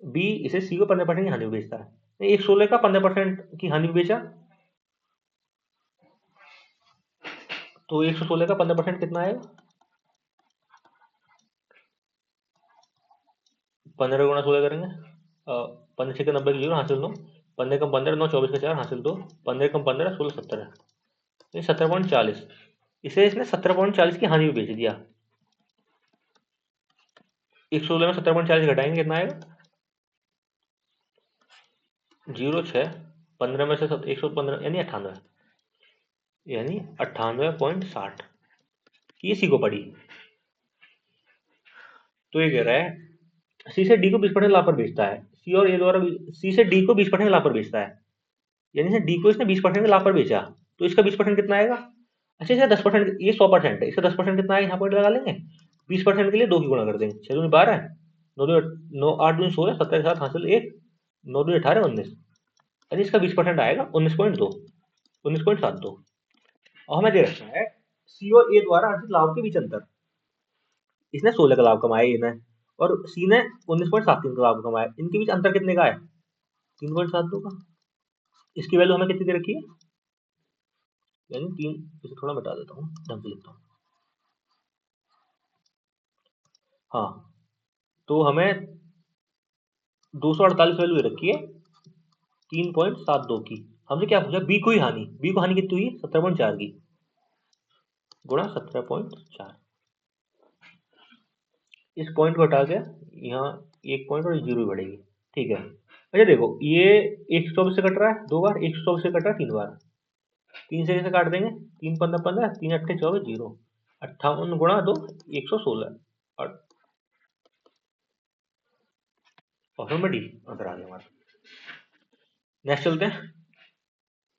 बी इसे सी को 15% की हानि में बेचता है। 116 का 15% की हानि में बेचा, तो 116 का 15% कितना आएगा? 15 गुणा 16 करेंगे, 15 6 90 की 0 हासिल 9, 15 कम 15 9 24 का 4 हासिल 2, 15 कम 15 16 17, ये 17.40। इसे इसने 17.40 की हानि में बेच दिया। 116 में 17.40 घटाएंगे कितना आएगा? 0 6 15 में से 115 यानी 98, यानी 98.60 की सी को पड़ी। तो ये कह रहा है सी से डी को 20% लाभ पर बेचता है। सी और ए द्वारा सी से डी को 20% लाभ पर बेचता है, यानी से डी को इसने 20% के लाभ पर बेचा, तो इसका 20% कितना आएगा? अच्छा इसका 10%, ये 100% है, इसका 10% कितना आएगा? यहाँ पॉइंट लगा लेंगे। 20% के लिए 2 की गुणा कर देंगे, 6 दूनी 12, 9 8 दूनी 16, 17 के साथ हासिल 1, 9 दूनी 18 19, यानी इसका 20% आएगा 19.2, 19.72। और हमें दे रखा है सी और ए द्वारा अर्जित लाभ के बीच अंतर। इसने 16 का लाभ कमाया ये और सी ने 19.73 का लाभ कमाया, इनके बीच अंतर कितने का है? 3.72 का। इसकी वैल्यू हमें कितनी दे रखी है? यानी 3, इसे थोड़ा मिटा देता हूँ, ढंग से लिखता हूँ। हाँ, तो हमें 248 वैल्यू रखी है 3.72 की। हमने क्या पूछा? बी को ही हानि, बी को हानि कितनी हुई? 17.4 की गुणा 17.4। इस पॉइंट को हटा के यहाँ एक पॉइंट और जीरो बढ़ेगी, ठीक है। अच्छा देखो ये 124 से कट रहा है 2 बार, 124 से कट रहा है 3 बार, 3 से कैसे काट देंगे? 3 15 15, 3 8 24 0, 58 गुणा 2 116, और ऑप्शन में डी आंसर आ गया हमारा। नेक्स्ट चलते हैं।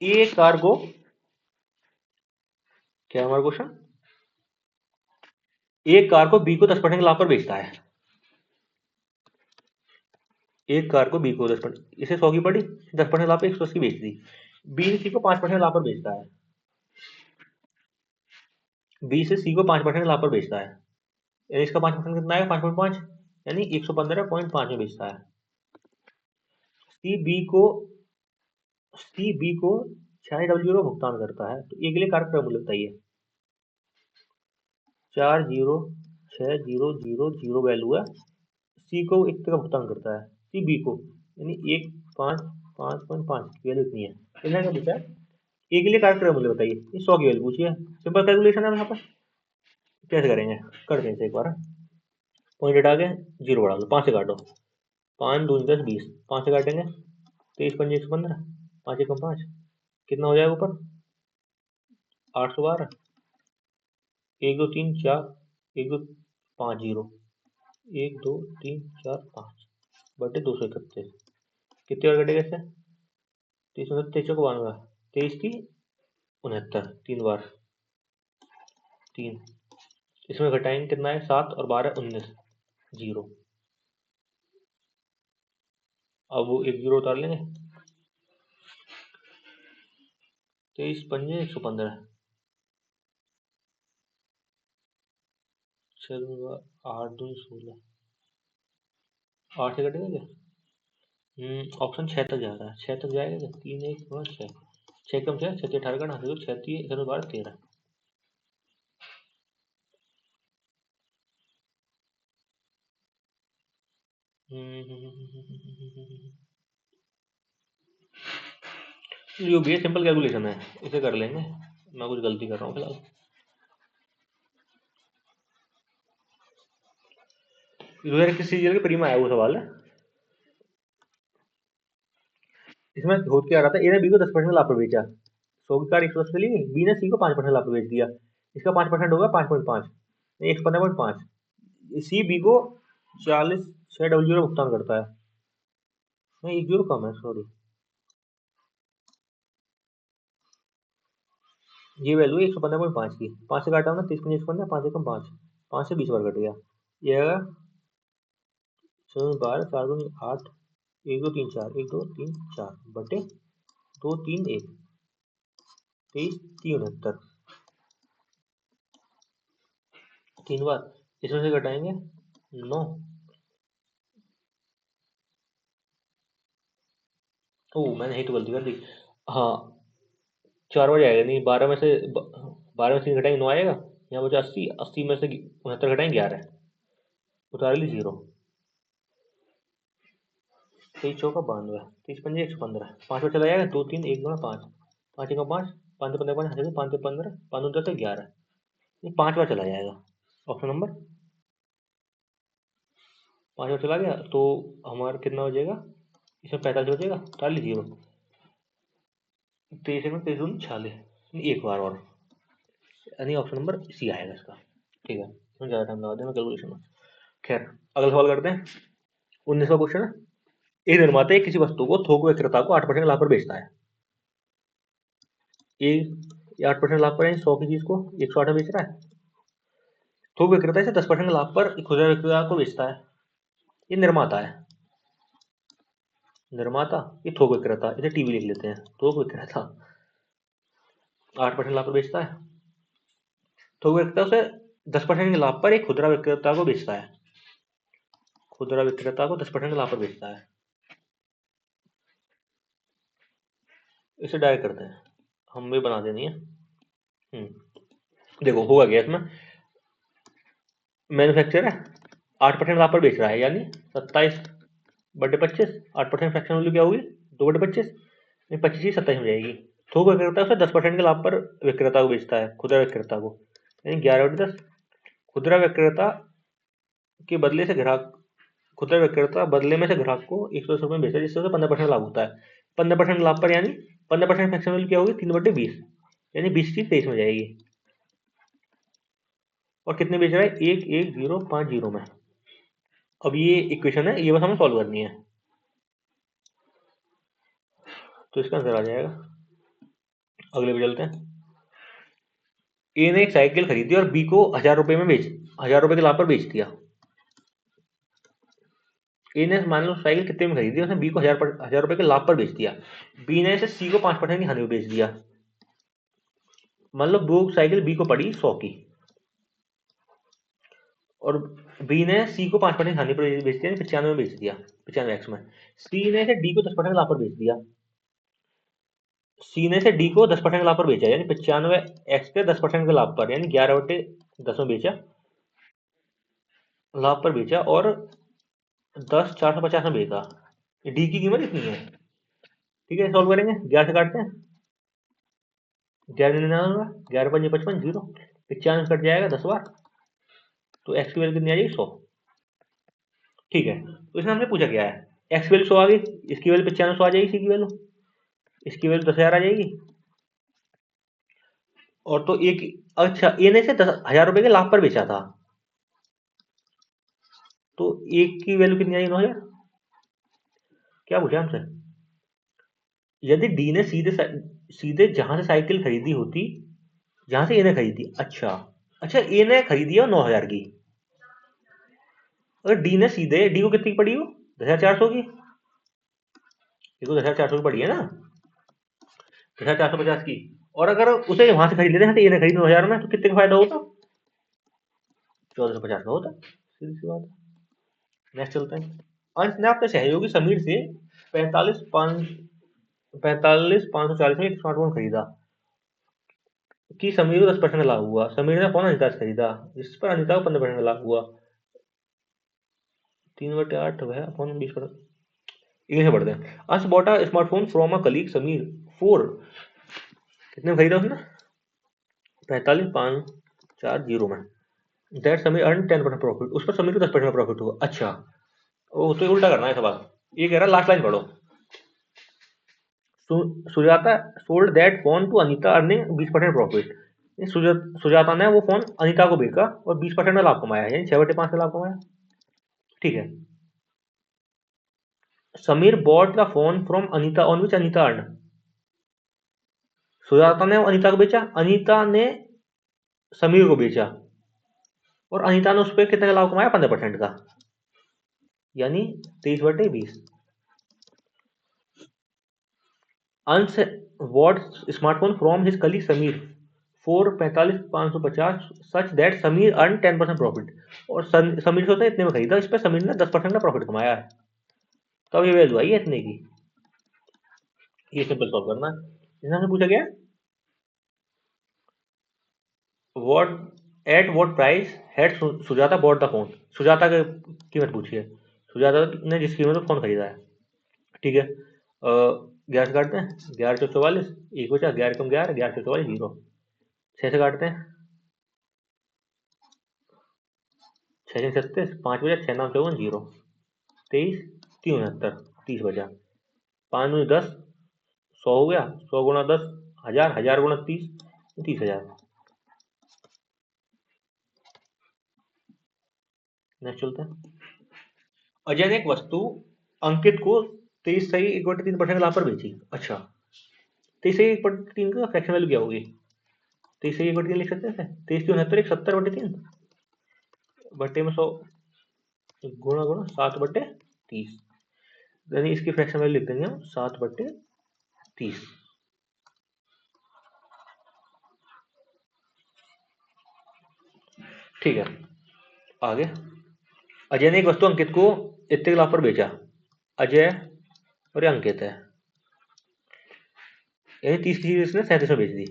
ए कार्गो, क्या हमारा क्वेश्चन? एक कार को बी को 10% लाभ पर बेचता है। एक कार को बी को 10%, इसे 100 की पड़ी, 10% लाभ पे 180 बेच दी। बी सी को 5% लाभ पर बेचता है। बी से सी को 5% लाभ पर बेचता है, यानी इसका 5% कितना है? 5.5, यानी 115.5 में बेचता है। सी बी को 600 भुगतान करता है, तो ए के लिए कार का मूल्य बताइए। 406000 वैल्यू है, सी को एक का भुगतान करता है, सी बी को, यानी 155.5 की वैल्यू इतनी है। इतना क्या पूछा है? ए के लिए कार का मूल्य बताइए, 100 की वैल्यू पूछी है। सिंपल कैलकुलेशन है यहाँ पर, कैसे करेंगे? करते हैं एक बार। पॉइंट हटा के 0 बढ़ा दो, 5 से काटो, 5 2 10 20, 5 से काटेंगे 23 5 115, 5 1 5, कितना हो जाएगा ऊपर? 812, 1 2 3 4, 1 2 5 0, 1 2 3 4 5 बटे 231, कितने बार कटेगा इससे? 23 23 को 92, 23 की 69, 3 बार 3, इसमें घटाएंगे कितना है? 7 और 12 19, 0। अब वो एक 0 उतार लेंगे, 23 पंजे 115, 8 2 16, 8 से कटेगा क्या? ऑप्शन 6 तक जा रहा है, 6 तक जाएगा क्या? 3 1 5 6, 6 कम 6 6 18 का 6 3 12 13। जो भी है सिंपल कैलकुलेशन है, इसे कर लेंगे। मैं कुछ गलती कर रहा हूँ फिलहाल। किस सीरियल के प्री में आया वो सवाल है। इसमें हो क्या रहा था? ए ने बी को 10% लाभ पर बेचा, 100 की कार 110 चली गई, बी ने सी को 5% लाभ पर बेच दिया, इसका 5% होगा 5.5, 115.5। सी बी को 46,600 भुगतान करता है, नहीं 1 जीरो कम है, सॉरी, ये वैल्यू है 115.5 की। 5 से काटा ना, 30 25 15, 5 एकम 5, 5 से 20 बार कट गया, ये आएगा 12 4 2 8, 1 2 3 4, 1 2 3 4 बटे 2 3 1, 23 3 69, 3 बार, इसमें से घटाएंगे 9, ओह मैंने यही तो गलती कर दी। हाँ 4 बजे आएगा नहीं, 12 में से 3 घटाएंगे 9 आएगा। यहाँ बचा 80, 80 में से 69 घटाएंगे 11, उतार ली 0। 23 चौका 92, 30 पंजे 115, 5 बार चला जाएगा, 2 3 1 2 5, 5 1 5, 5 5 5 5 15, 5 10 11, ये 5 बार चला जाएगा। ऑप्शन नंबर 5 बार चला गया तो हमारा कितना हो जाएगा, इसमें 45 बचेगा, उतार ली 0। 23 में 23 46, एक बार और, यानी ऑप्शन नंबर सी आएगा इसका। ठीक है, इसमें ज़्यादा टाइम लगा देना कैलकुलेशन में। खैर अगला सवाल करते हैं। 19वां क्वेश्चन है, एक निर्माता एक किसी वस्तु को थोक विक्रेता को 8% लाभ पर बेचता है। ये 8% लाभ पर है, 100 की चीज को 108 में बेच रहा है। थोक विक्रेता इसे 10% लाभ पर खुदरा विक्रेता को बेचता है। ये निर्माता है, निर्माता, ये थोक विक्रेता, इसे टीवी लिख लेते हैं। थोक विक्रेता 8% लाभ पर बेचता है, थोक विक्रेता उसे 10% के लाभ पर एक खुदरा विक्रेता को बेचता है। खुदरा विक्रेता को 10% के लाभ पर बेचता है। इसे डायरेक्ट करते हैं, हम भी बना देनी है। देखो होगा क्या इसमें, मैन्युफैक्चर है 8% लाभ पर बेच रहा है, यानी 27/25, 8% फ्रैक्शन वैल्यू क्या होगी 2/25, 25 27 में जाएगी। थोक विक्रेता उसे 10% के लाभ पर विक्रेता को बेचता है, खुदरा विक्रेता को, यानी 11/10। खुदरा विक्रेता के बदले से ग्राहक, खुदरा विक्रेता बदले में से ग्राहक को 110 रुपये बेचता है, जिससे उसे 15% लाभ होता है। 15% लाभ पर यानी 15% फ्रैक्शन वैल्यू क्या होगी 3/20, यानी 20 चीज 23 में जाएगी। और कितने बेच रहा है 11050 में। अब ये इक्वेशन है, ये बस हमें सॉल्व करनी है, तो इसका आंसर आ जाएगा। अगले पे चलते हैं। ए ने एक साइकिल खरीदी और बी को 1000 रुपए में 1000 रुपए के लाभ पर बेच दिया। ए ने मान लो साइकिल कितने में खरीदी, उसने बी को 1000 रुपए के लाभ पर बेच दिया। बी ने इसे सी को 5% की हानि में बेच दिया। मान लो वो साइकिल बी को पड़ी 100 की, और बी ने सी को 5% की हानि पर बेच दिया, 95 में बेच दिया, 95x में। सी ने इसे डी को 10% के लाभ पर बेच दिया। सी ने से डी को 10% के लाभ पर बेचा, यानी 95x के 10% के लाभ पर, यानी 11/10 में बेचा, लाभ पर बेचा, और 10,450 में बेचा। डी की कीमत इतनी है। ठीक है, सॉल्व करेंगे, 11 से काटते हैं, 11 11 5 55 0, 95 से कट जाएगा 10 बार, तो एक्स की वैल्यू कितनी आ जाएगी 100। ठीक है, तो इसमें हमने पूछा क्या है, एक्स की वैल्यू 100 आ गई, इसकी वैल्यू 95 आ जाएगी, सी की वैल्यू, इसकी वैल्यू 10,000 आ जाएगी। और तो एक, अच्छा ए ने से 10,000 रुपए के लाभ पर बेचा था, तो एक की वैल्यू कितनी आई 9,000। क्या पूछा हमसे, यदि डी ने सीधे सीधे जहां से साइकिल खरीदी होती, जहां से ए ने खरीदी, अच्छा अच्छा ए ने खरीदी है 9,000 की, अगर डी ने सीधे, डी को कितनी की पड़ी हो 10,400 की, देखो 10,400 की पड़ी है ना, 10,450 की, और अगर उसे वहां से खरीद लेते हैं तो ए ने खरीदी 9,000 में, तो कितने का फायदा होता, 1,450 का होता, सीधी सी बात है। नेक्स्ट चलते हैं। अंश ने अपने सहयोगी समीर से 45,540 में एक स्मार्टफोन खरीदा कि समीर को 10% लाभ हुआ। समीर ने फोन अनिता से खरीदा, जिस पर अनिता को 15% लाभ हुआ। 3/8 वह फोन 20%, इन्हीं से बढ़ते हैं। अंश bought a smartphone from a colleague Sameer 4, कितने में खरीदा उसने 45,540 में। दैट समीर अर्न 10% प्रॉफिट, उस पर समीर को 10% प्रॉफिट हुआ। अच्छा ओ, तो उल्टा करना है सवाल, ये कह रहा है लास्ट लाइन पढ़ो। Sujata sold that phone to Anita earning 20% profit. Sujata ने वो फोन अनीता को बेचा और 20% में लाभ कमाया, यानी 6/5 में लाभ कमाया। ठीक है, Sameer bought the phone from Anita on which Anita earn. Sujata ने अनीता को बेचा, अनीता ने समीर को बेचा, और अनीता ने उस पर कितने का लाभ कमाया 15% का, यानी 23/20। अंश what smartphone from his colleague Sameer 4 45,550 such that Sameer earn 10% profit, और समीर से इतने में खरीदा, इस पर समीर ने 10% का प्रॉफिट कमाया है। तो अब ये वैल्यू आई है इतने की। ये सिंपल सॉल्व करना है। इसमें हमसे पूछा गया what at what price had Sujata bought the phone. Sujata की कीमत पूछी है, सुजाता ने जिस कीमत में फोन खरीदा है। ठीक है, 11 से काटते हैं, 11 × 4 = 44, एक बचा 11 × 11, 11 × 44 0। 6 से काटते हैं, 6 × 36, 5 बचा, 6 9 54 0, 23 3 69, 30 बचा, 5 9 10, 100 हो गया, 100 × 10 1000, 1000 × 30 30,000। नेक्स्ट चलते हैं। अजय ने एक वस्तु अंकित को 23 सही 1/3% के लाभ पर बेची। अच्छा, 23 सही 1/3 का फ्रैक्शन वैल्यू क्या होगी? 23 सही 1/3 लिख सकते हैं, 23 3 69, 70/3 बट्टे में 100 गुणा 7/30, यानी इसकी फ्रैक्शन वैल्यू लिख देंगे हम 7/30। ठीक है, आगे। अजय ने एक वस्तु अंकित को इतने के लाभ पर बेचा। अजय और ये अंकित है, यानी 30 की चीज इसने 37 में बेच दी।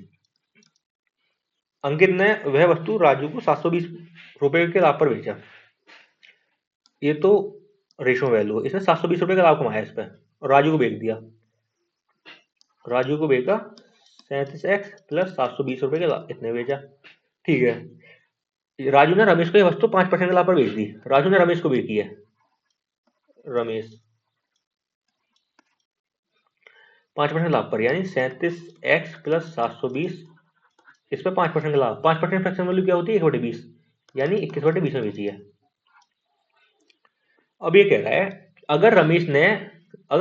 अंकित ने वह वस्तु राजू को 720 रुपए के लाभ पर बेचा। ये तो रेशो वैल्यू, इसने 720 रुपए का लाभ कमाया इस पर और राजू को बेच दिया। राजू को बेचा 37x + 720 रुपए के लाभ, इतने बेचा। ठीक है, राजू ने रमेश को यह वस्तु 5% के लाभ पर बेच दी। राजू ने रमेश को बेची है, रमेश 5% लाभ पर, यानी 37x + 720, इस पर 5% का लाभ। 5% फ्रैक्शन वैल्यू क्या होती है? 1/20, यानी 21/20 में बेची है। अब ये कह रहा है अगर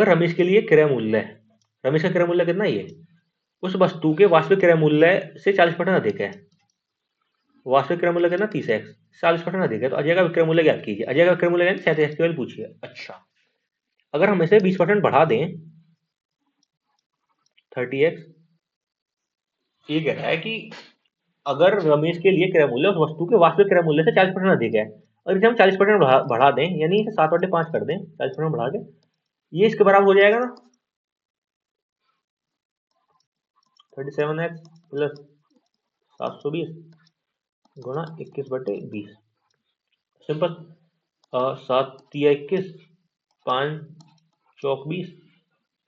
रमेश के लिए क्रय मूल्य, रमेश का क्रय मूल्य कितना है? ये उस वस्तु के वास्तविक क्रय मूल्य से 40% अधिक है। वास्तविक क्रय मूल्य कितना? 30x, 40% अधिक है। तो अजय का विक्रय मूल्य ज्ञात कीजिए। अजय का विक्रय मूल्य 37x की वैल्यू पूछी है। अच्छा, अगर हम इसे 20% बढ़ा दें 30x, ये कह रहा है कि अगर रमेश के लिए क्रय मूल्य उस वस्तु के वास्तविक क्रय मूल्य से 40% अधिक है, और इसे हम 40% बढ़ा दें, यानी इसे 7/5 कर दें, 40% बढ़ा के, ये इसके बराबर हो जाएगा ना 37x + 720 गुणा 21/20। सिंपल, 7 × 21, 5 × 20,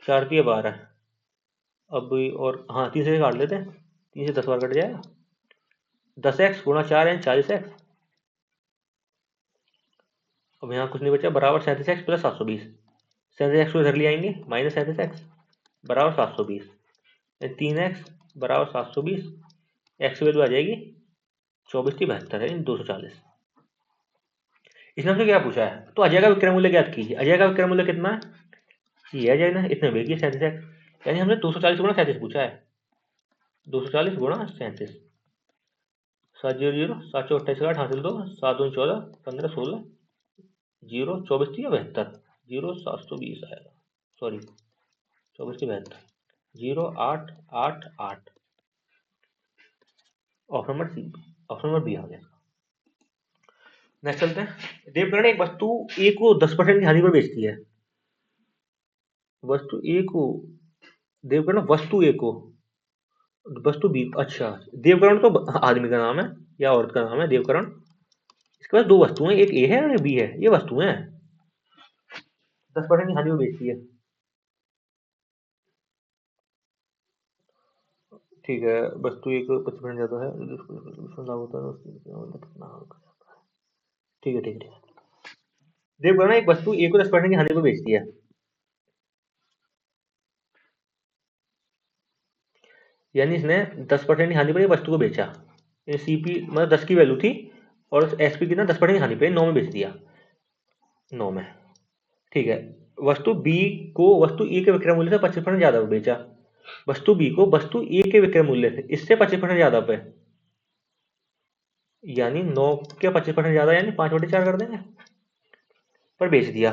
4 × 12। अब और हाँ, 3 से काट लेते हैं, 3 से 10 बार कट जाएगा। 10x × 4 यानी 40x। अब यहाँ कुछ नहीं बचा, बराबर 37x + 720। 37x को इधर ले आएंगे, -37x बराबर 720, 3x बराबर 720, x की वैल्यू आ जाएगी 24 × 72 है 240। इसने हमसे क्या पूछा है? तो अजय का विक्रय मूल्य ज्ञात कीजिए। अजय का विक्रय मूल्य कितना है? ये अजय ने इतने बेची 37x, यानी हमने 240 × 37 पूछा है। 240 × 37, 7 0 0, 7 4 28 हासिल 2, 7 2 14, 15 16 0, 24 3 72, 0 720 आएगा, sorry 24 3 72, 0 8 8 8। Option number C, option number B आ गया। नेक्स्ट चलते हैं। देवकरण एक वस्तु ए को 10% की हानि पर बेचती है। वस्तु ए को, देवकरण वस्तु ए को, वस्तु बी, अच्छा देवकरण तो आदमी का नाम है या औरत का नाम है देवकरण। इसके पास दो वस्तुएं, एक ए है और एक बी है, ये वस्तुएं हैं, 10% की हानि पर बेचती है। ठीक है, वस्तु एक 25% ज्यादा है, लाभ होता है। ठीक है, ठीक है, देवकरण एक वस्तु ए को 10% की हानि पर बेचती है, यानी इसने 10% की हानि पर ये वस्तु को बेचा। सीपी मतलब 10 की वैल्यू थी और एसपी कितना 10% की हानि पे 9 में बेच दिया, 9 में। ठीक है, वस्तु बी को वस्तु ए के विक्रय मूल्य से 25% ज्यादा पे बेचा। वस्तु बी को वस्तु ए के विक्रय मूल्य से इससे 25% ज्यादा पे, यानी 9 के 25% ज्यादा, यानी 5/4 कर देंगे, पर बेच दिया।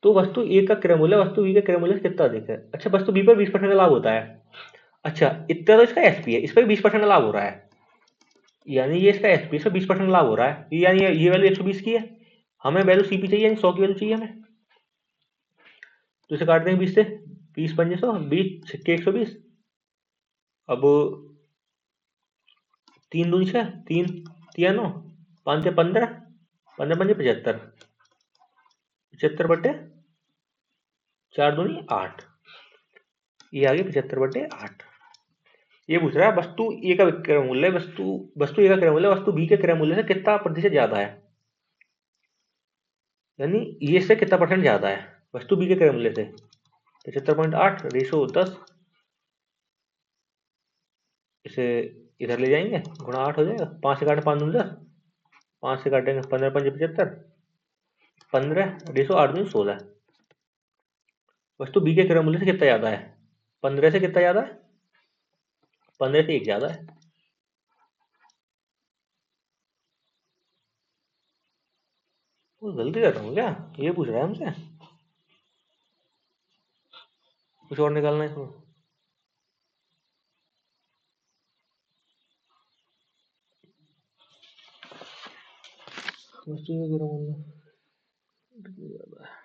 तो वस्तु ए का क्रय मूल्य वस्तु बी के क्रय मूल्य से कितना अधिक है? अच्छा, वस्तु बी पर 20% का लाभ होता है। अच्छा, इतना तो इसका एसपी है, इस पर 20% का लाभ हो रहा है, यानी ये इसका एसपी से 20% लाभ हो रहा है, यानी ये वैल्यू 120 की है। हमें वैल्यू सीपी चाहिए, यानी 100 की वैल्यू चाहिए हमें, तो इसे काट देंगे 20 से, 20 पंजे 100, 20 छक्के 120। अब 3 दूनी 6, 3 3 9, 5 15, 15 पंजे 75, 75 बटे 4 दूनी 8, ये आ गई 75/8। ये पूछ रहा है वस्तु ए का विक्रय मूल्य, वस्तु ए का क्रय मूल्य वस्तु बी के क्रय मूल्य से कितना प्रतिशत ज्यादा है, यानी ये से कितना परसेंट ज्यादा है वस्तु बी के क्रय मूल्य से। 75.8 रेशो 10, इसे इधर ले जाएंगे, गुणा 8 हो जाएगा। 5 से काटे 5 दूनी 10, 5 से काटेंगे 15 पंजे 75, 15 रेशो 8 दूनी 16। वस्तु बी के क्रय मूल्य से कितना ज्यादा है, 15 से कितना ज्यादा है, 15 से 1 ज्यादा है। वो गलती कर रहा हूँ क्या, ये पूछ रहा है हमसे, कुछ और निकालना है इसमें। वस्तु का क्रय मूल्य ज्यादा है।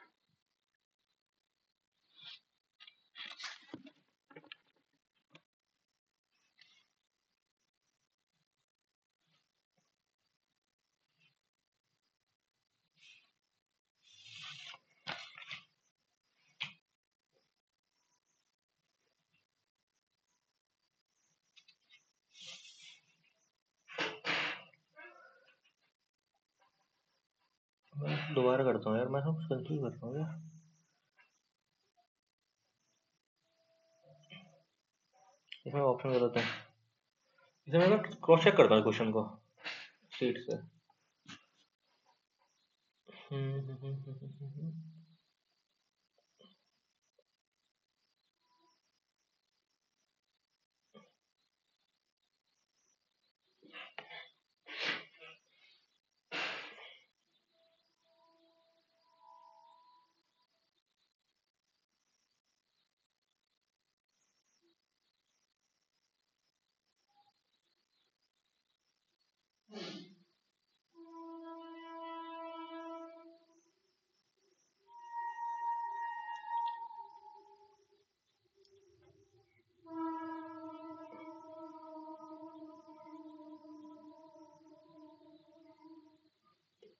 मैं दोबारा करता हूँ यार, मैं सब कंफ्यूज कर रहा हूँ यार। इसमें ऑप्शन गलत है, इसमें मैं क्रॉस चेक करता हूँ क्वेश्चन को शीट से।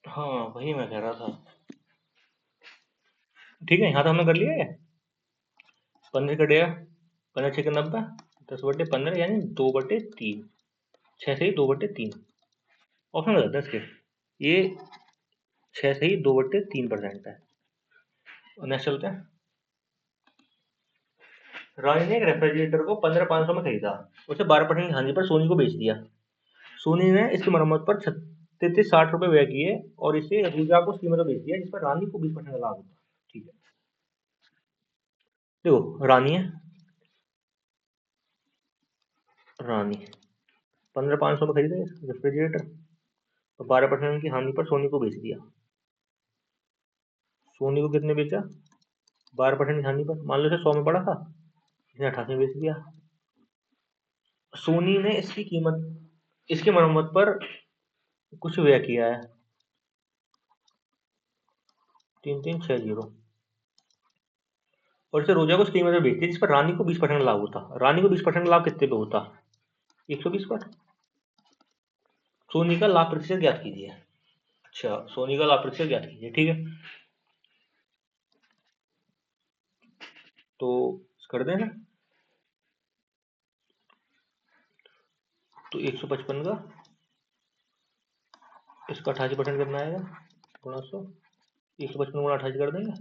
हाँ वही मैं कह रहा था। ठीक है, यहाँ तो हमने कर लिया है। 15 कटेगा, 15 6 90, 10/15 यानी 2/3, 6 से ही 2/3। ऑप्शन गलत है इसके, ये 6 से ही 2/3% है। नेक्स्ट चलते हैं। रानी ने एक रेफ्रिजरेटर को 15,500 में खरीदा, उसे 12% की हानि पर सोनी को बेच दिया। सोनी ने इसकी मरम्मत पर 3360 रुपए व्यय किए और इसे रूजा को उस कीमत में बेच दिया जिस पर रानी को 20% का लाभ होता। ठीक है, देखो रानी है, रानी 15,500 में खरीदा रेफ्रिजरेटर और 12% की हानि पर सोनी को बेच दिया। सोनी को कितने बेचा, 12% की हानि पर। मान लो इसे 100 में पड़ा था, इसने 88 में बेच दिया। सोनी ने इसकी कीमत, इसकी मरम्मत पर कुछ व्यय किया है, 3360, और इसे रोजा को उस कीमत में बेच दिया जिस पर रानी को 20% लाभ होता। रानी को 20% लाभ कितने पे होता, 120 पर। सोनी का लाभ प्रतिशत ज्ञात कीजिए। अच्छा, सोनी का लाभ प्रतिशत ज्ञात कीजिए, ठीक है, तो कर देना। तो 155 का इसका 88% कितना आएगा, गुणा 100, 155 गुणा 88 कर देंगे,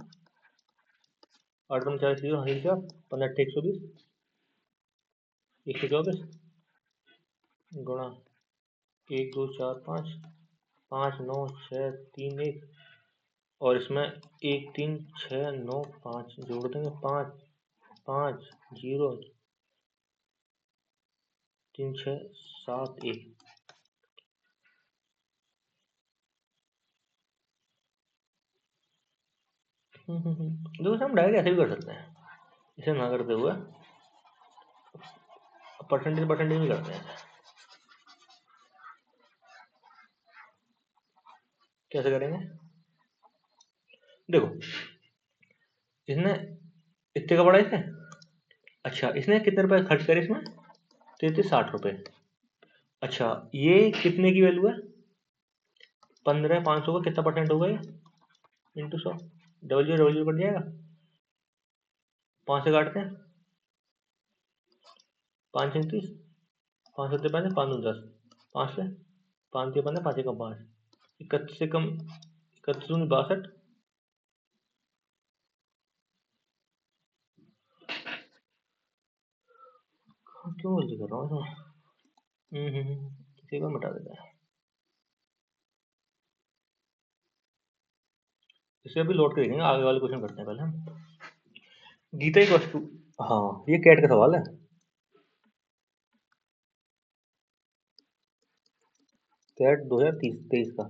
8 में 40 0 15 120, 124 गुणा 1 2 4 5 5 9 6 3 1, और इसमें 1 3 6 9 5 जोड़ देंगे, 5 5 0 3 6 7 1। देखो हम डायरेक्ट ऐसे भी कर सकते हैं, इसे ना करते हुए परसेंटेज भी करते हैं। कैसे करेंगे, देखो इसने इतने का पड़ा इसे, अच्छा, इसने कितने रुपए खर्च करे इसमें? 3360 रुपये। अच्छा, ये कितने की वैल्यू है? 15, 500 का कितना परसेंट होगा ये? इंटू 100, डबल जीरो कट जाएगा। 5 से काटते हैं, 5 29, 5 सत्ते 5, 5 10, 5 से 5 के 15, 5 कम 5, 31 से कम 31 दूनी 62। क्यों गलती कर रहा हूँ इसमें? इसी को मिटा देते हैं, इसे अभी लौट के देखेंगे, आगे वाले क्वेश्चन करते हैं पहले हम। गीता एक वस्तु, हाँ ये कैट का सवाल है। कैट 2023 का।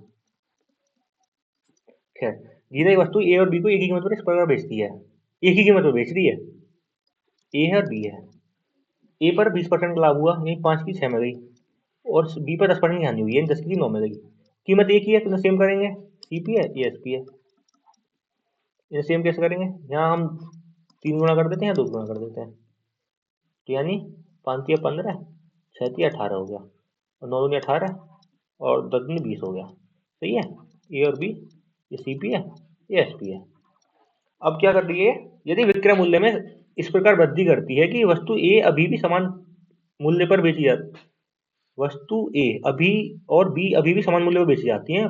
खैर, गीता एक वस्तु ए और बी को एक ही कीमत पर इस प्रकार बेचती है, एक ही कीमत पर बेच रही है, ए है और बी है। ए पर 20% का लाभ हुआ, यानी 5 की 6 में गई, और बी पर 10% की हानि हुई, यानी 10 की 9 में गई। कीमत एक ही है तो सेम करेंगे, सी पी है ये एस पी है। इन्हें सेम कैसे करेंगे? यहाँ हम 3 गुना कर देते हैं या 2 गुना कर देते हैं, तो यानी 5 या 15, 6 या 18 हो गया, और 9 या 18, और 10 में 20 हो गया। सही है, ए और बी, ये सी पी है ये एस पी है। अब क्या कर रही है? यदि विक्रय मूल्य में इस प्रकार वृद्धि करती है कि वस्तु ए अभी भी समान मूल्य पर बेची जाती, वस्तु ए अभी और बी अभी भी समान मूल्य पर बेची जाती है,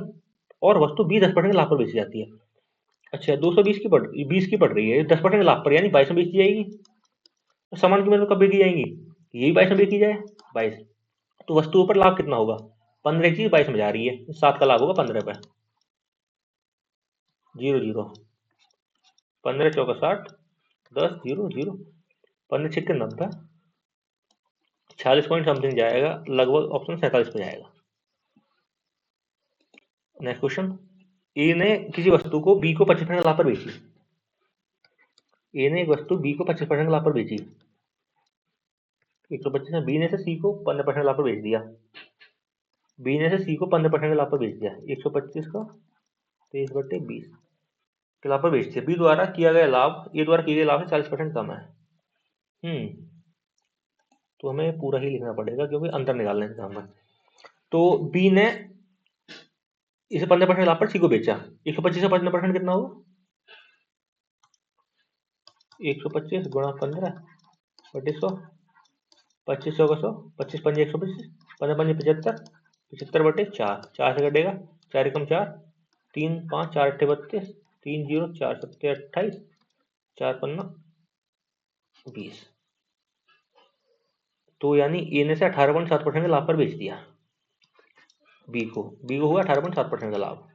और वस्तु बी 10% लाभ पर बेची जाती है। अच्छा, 220 की 20 की पड़ रही है, 10% लाभ पर, यानी 22 में बेची जाएगी। तो समान कीमत में कब बेची जाएंगी? यही 22 में बेची जाए, 22। तो वस्तुओं पर लाभ कितना होगा? 15 की 22 में जा रही है, 7 का लाभ होगा 15 पे। 0 0, 15 चौका 60, 10 0 0, 15 छिक्के 90, 46 पॉइंट समथिंग जाएगा, लगभग ऑप्शन 47 पे जाएगा। नेक्स्ट क्वेश्चन, ए ने किसी वस्तु को बी को 25% लाभ पर बेची। ए ने एक वस्तु बी को 25% लाभ पर बेची, 125 में बी ने से सी को 15% लाभ पर बेच दिया, बी ने से सी को 15% लाभ पर बेच दिया, 125 का 23/20 के लाभ पर बेच दिया। बी द्वारा किया गया लाभ ए द्वारा किए गए लाभ से 40% कम है। तो हमें पूरा ही लिखना पड़ेगा क्योंकि अंतर निकालने का काम है। तो बी ने इसे 15% लाभ पर सी को बेचा, 125 से 15% कितना होगा? 125 गुणा 15/100, 25 का 100, 25 पंजे 125, 15 पंजे 75, 75/4, 4 से कटेगा, 4 एकम 4, 3 5 4 अट्ठे 32, 3 0 4 सत्ते 28, 4 पन्ना 20। तो यानी ए ने से 18.7% का लाभ पर बेच दिया बी को हुआ 18.7% का लाभ,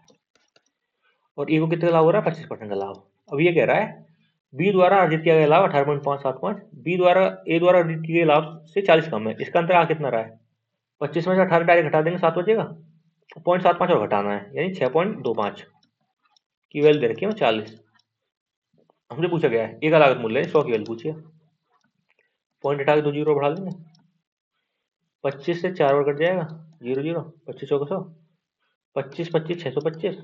और ए को कितने का लाभ हो रहा है? 25% का लाभ। अब ये कह रहा है बी द्वारा अर्जित किया गया लाभ 18.575, बी द्वारा ए द्वारा अर्जित किए गए लाभ से 40 कम है, इसका अंतर आ कितना रहा है? 25 में से 18 डायरेक्ट घटा देंगे, 7 बचेगा, 0.75 और घटाना है, यानी 6.25 की वैल्यू दे रखी है 40। हमसे पूछा गया है ए का लागत मूल्य 100 की वैल्यू पूछिए, पॉइंट हटा के 2 जीरो बढ़ा देंगे, 25 से 4 और कट जाएगा, 0 0, 25 100, 25 25 625,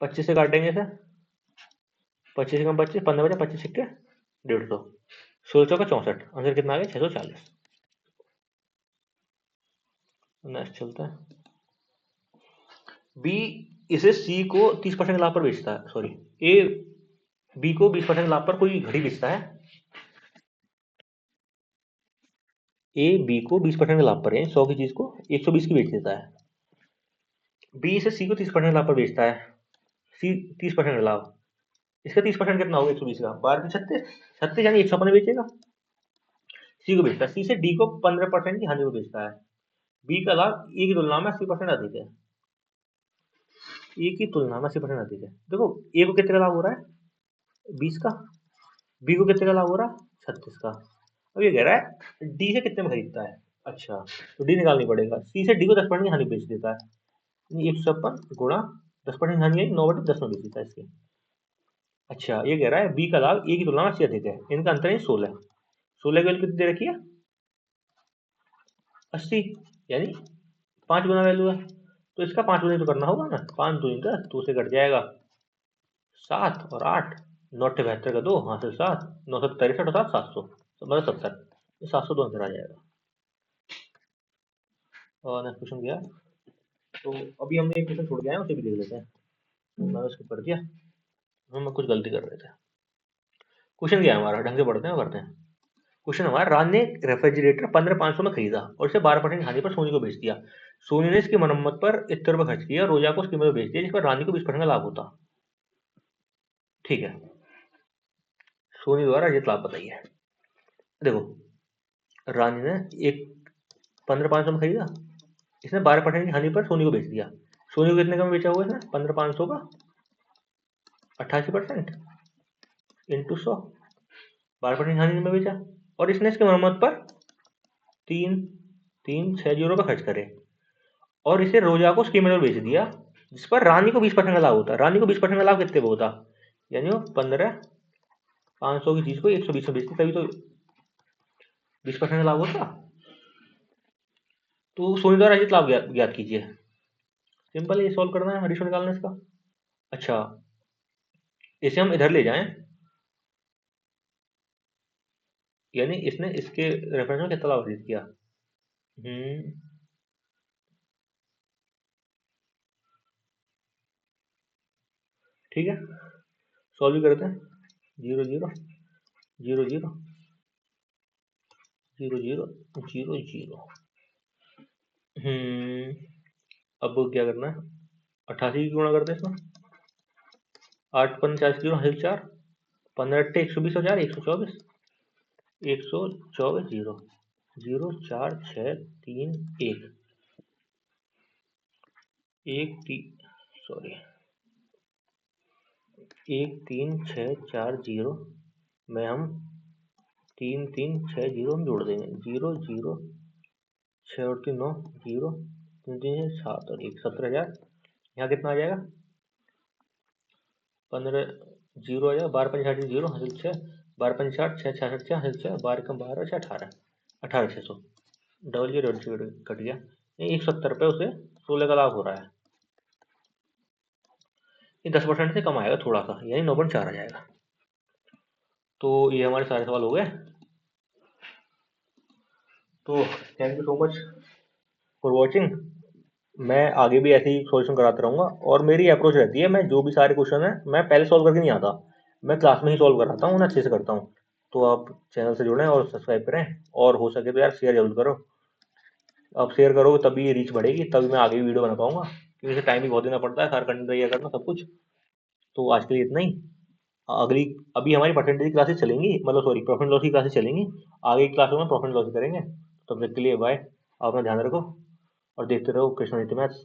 25 से काटेंगे इसे, 25 कम 25, 15 बचे, 25 सिक्के 150, 16 का 64, आंसर कितना आ गया? 640। नेक्स्ट चलता है, बी इसे सी को 30% लाभ पर बेचता है, सॉरी ए बी को 20% लाभ पर कोई घड़ी बेचता है, ए बी को 20% लाभ पर, यानी 100 की चीज को 120 की बेच देता है। बी इसे सी को 30% लाभ पर बेचता है, सी 30% लाभ, इसका 30% कितना होगा? 120 का 12 36, 36 यानी 100 बेचेगा, सी को बेचता है, सी से डी को 15% की हानि को बेचता है। बी का लाभ ए की तुलना में 80% अधिक है, ए की तुलना में 80% अधिक है। देखो ए को कितने का लाभ हो रहा है? 20 का, बी को कितने का लाभ हो रहा है? 36 का। अब ये कह रहा है डी से कितने में खरीदता है। अच्छा, तो डी निकालनी पड़ेगा, सी से डी को 10% की हानि बेच देता है, 156 गुणा 10% हानि है 9/10 में बेच देता है इसके। अच्छा, ये कह रहा है बी का लाभ ए की तुलना में से अधिक है, इनका अंतर है 16, 16 की वैल्यू कितनी दे रखी है? 80, यानी 5 गुना वैल्यू है, तो इसका 5 गुना तो करना होगा ना, 5 2 10, 2 से कट जाएगा 7 और 8 9 72 का 2 हासिल 7 963 और 7 700 मतलब 70 700 तो आंसर आ जाएगा। और नेक्स्ट क्वेश्चन क्या, तो अभी हमने एक क्वेश्चन छोड़ गया है उसे भी देख लेते हैं। मैंने उसको कर दिया, हम कुछ गलती कर रहे थे। क्वेश्चन क्या है हमारा, ढंग से पढ़ते हैं करते हैं। क्वेश्चन हमारा, रान ने रेफ्रिजरेटर 15,500 में खरीदा और इसे 12% की हानि पर सोनी को बेच दिया। सोनी ने इसकी मरम्मत पर इतने रुपए खर्च किया और रोजा को उसकी कीमत में बेच दिया, जिस पर रानी को 20% का लाभ होता। ठीक है, सोनी द्वारा अर्जित लाभ बताइए। देखो, रानी ने एक 15,500 में खरीदा, इसने 12% की हानि पर सोनी को बेच दिया। सोनी को कितने का में बेचा हुआ है, 15,500 का 88% इंटू 100, 12% हानि में बेचा। और इसने इसकी मरम्मत पर 3,360 रुपए खर्च करे और इसे रोजा को उसकी कीमत में बेच दिया, जिस पर रानी को 20% का लाभ होता। रानी को 20% का लाभ कितने पे होता, यानी वो 15,500 की चीज को 120 में बेचती, तभी तो 20% का लाभ होता। तो सोनी द्वारा अर्जित लाभ ज्ञात कीजिए। सिंपल, ये सॉल्व करना है, रेशियो निकालना है इसका। अच्छा, इसे हम इधर ले जाएं, यानी इसने इसके रेफरेंस में कितना लाभ अर्जित किया। ठीक है, सॉल्व करते हैं। 0 0 0 0 0 0 0 0। अब क्या करना है, 88 की गुणा करते हैं इसमें, 8 50 0 हासिल 4, 15 8 120 और 4 124, 124 0 0 4 6 3 1 1 3 सॉरी 1 3 6 4 0 में हम 3 3 6 0 हम जोड़ देंगे, 0 0 6 और 3 9 0 3 3 7 और 1 17,000। यहाँ कितना आ जाएगा, 15 0 आ जाएगा, 12 5 0 हासिल 6, 12 5 60 6 66 6 हासिल 6, 12 कम 12 6 18 18,600, डबल जीरो कट गया। 170 रुपये उसे 16 का लाभ हो रहा है। ये 10% से कम आएगा थोड़ा सा, यानी 9.4 आ जाएगा। तो ये हमारे सारे सवाल हो गए। तो thank you so much for watching. मैं आगे भी ऐसे ही सॉल्यूशन कराता रहूंगा, और मेरी अप्रोच रहती है, मैं जो भी सारे क्वेश्चन है मैं पहले सॉल्व करके नहीं आता, मैं क्लास में ही सॉल्व कराता हूँ, उन्हें अच्छे से करता हूँ। तो आप चैनल से जुड़ें और सब्सक्राइब करें, और हो सके तो यार शेयर जरूर करो। आप शेयर करोगे तभी ये रीच बढ़ेगी, तभी मैं आगे भी वीडियो बना पाऊंगा, क्योंकि टाइम भी बहुत देना पड़ता है, सारा कंटेंट तैयार करना सब कुछ। तो आज के लिए इतना ही। अगली अभी हमारी परसेंटेज क्लासेस चलेंगी, मतलब सॉरी प्रॉफिट लॉस की क्लासेस चलेंगी। आगे की क्लासों में प्रॉफिट लॉस करेंगे। तब तक के लिए बाय, आप अपना ध्यान रखो और देखते रहो कृष्ण नीति मैथ्स।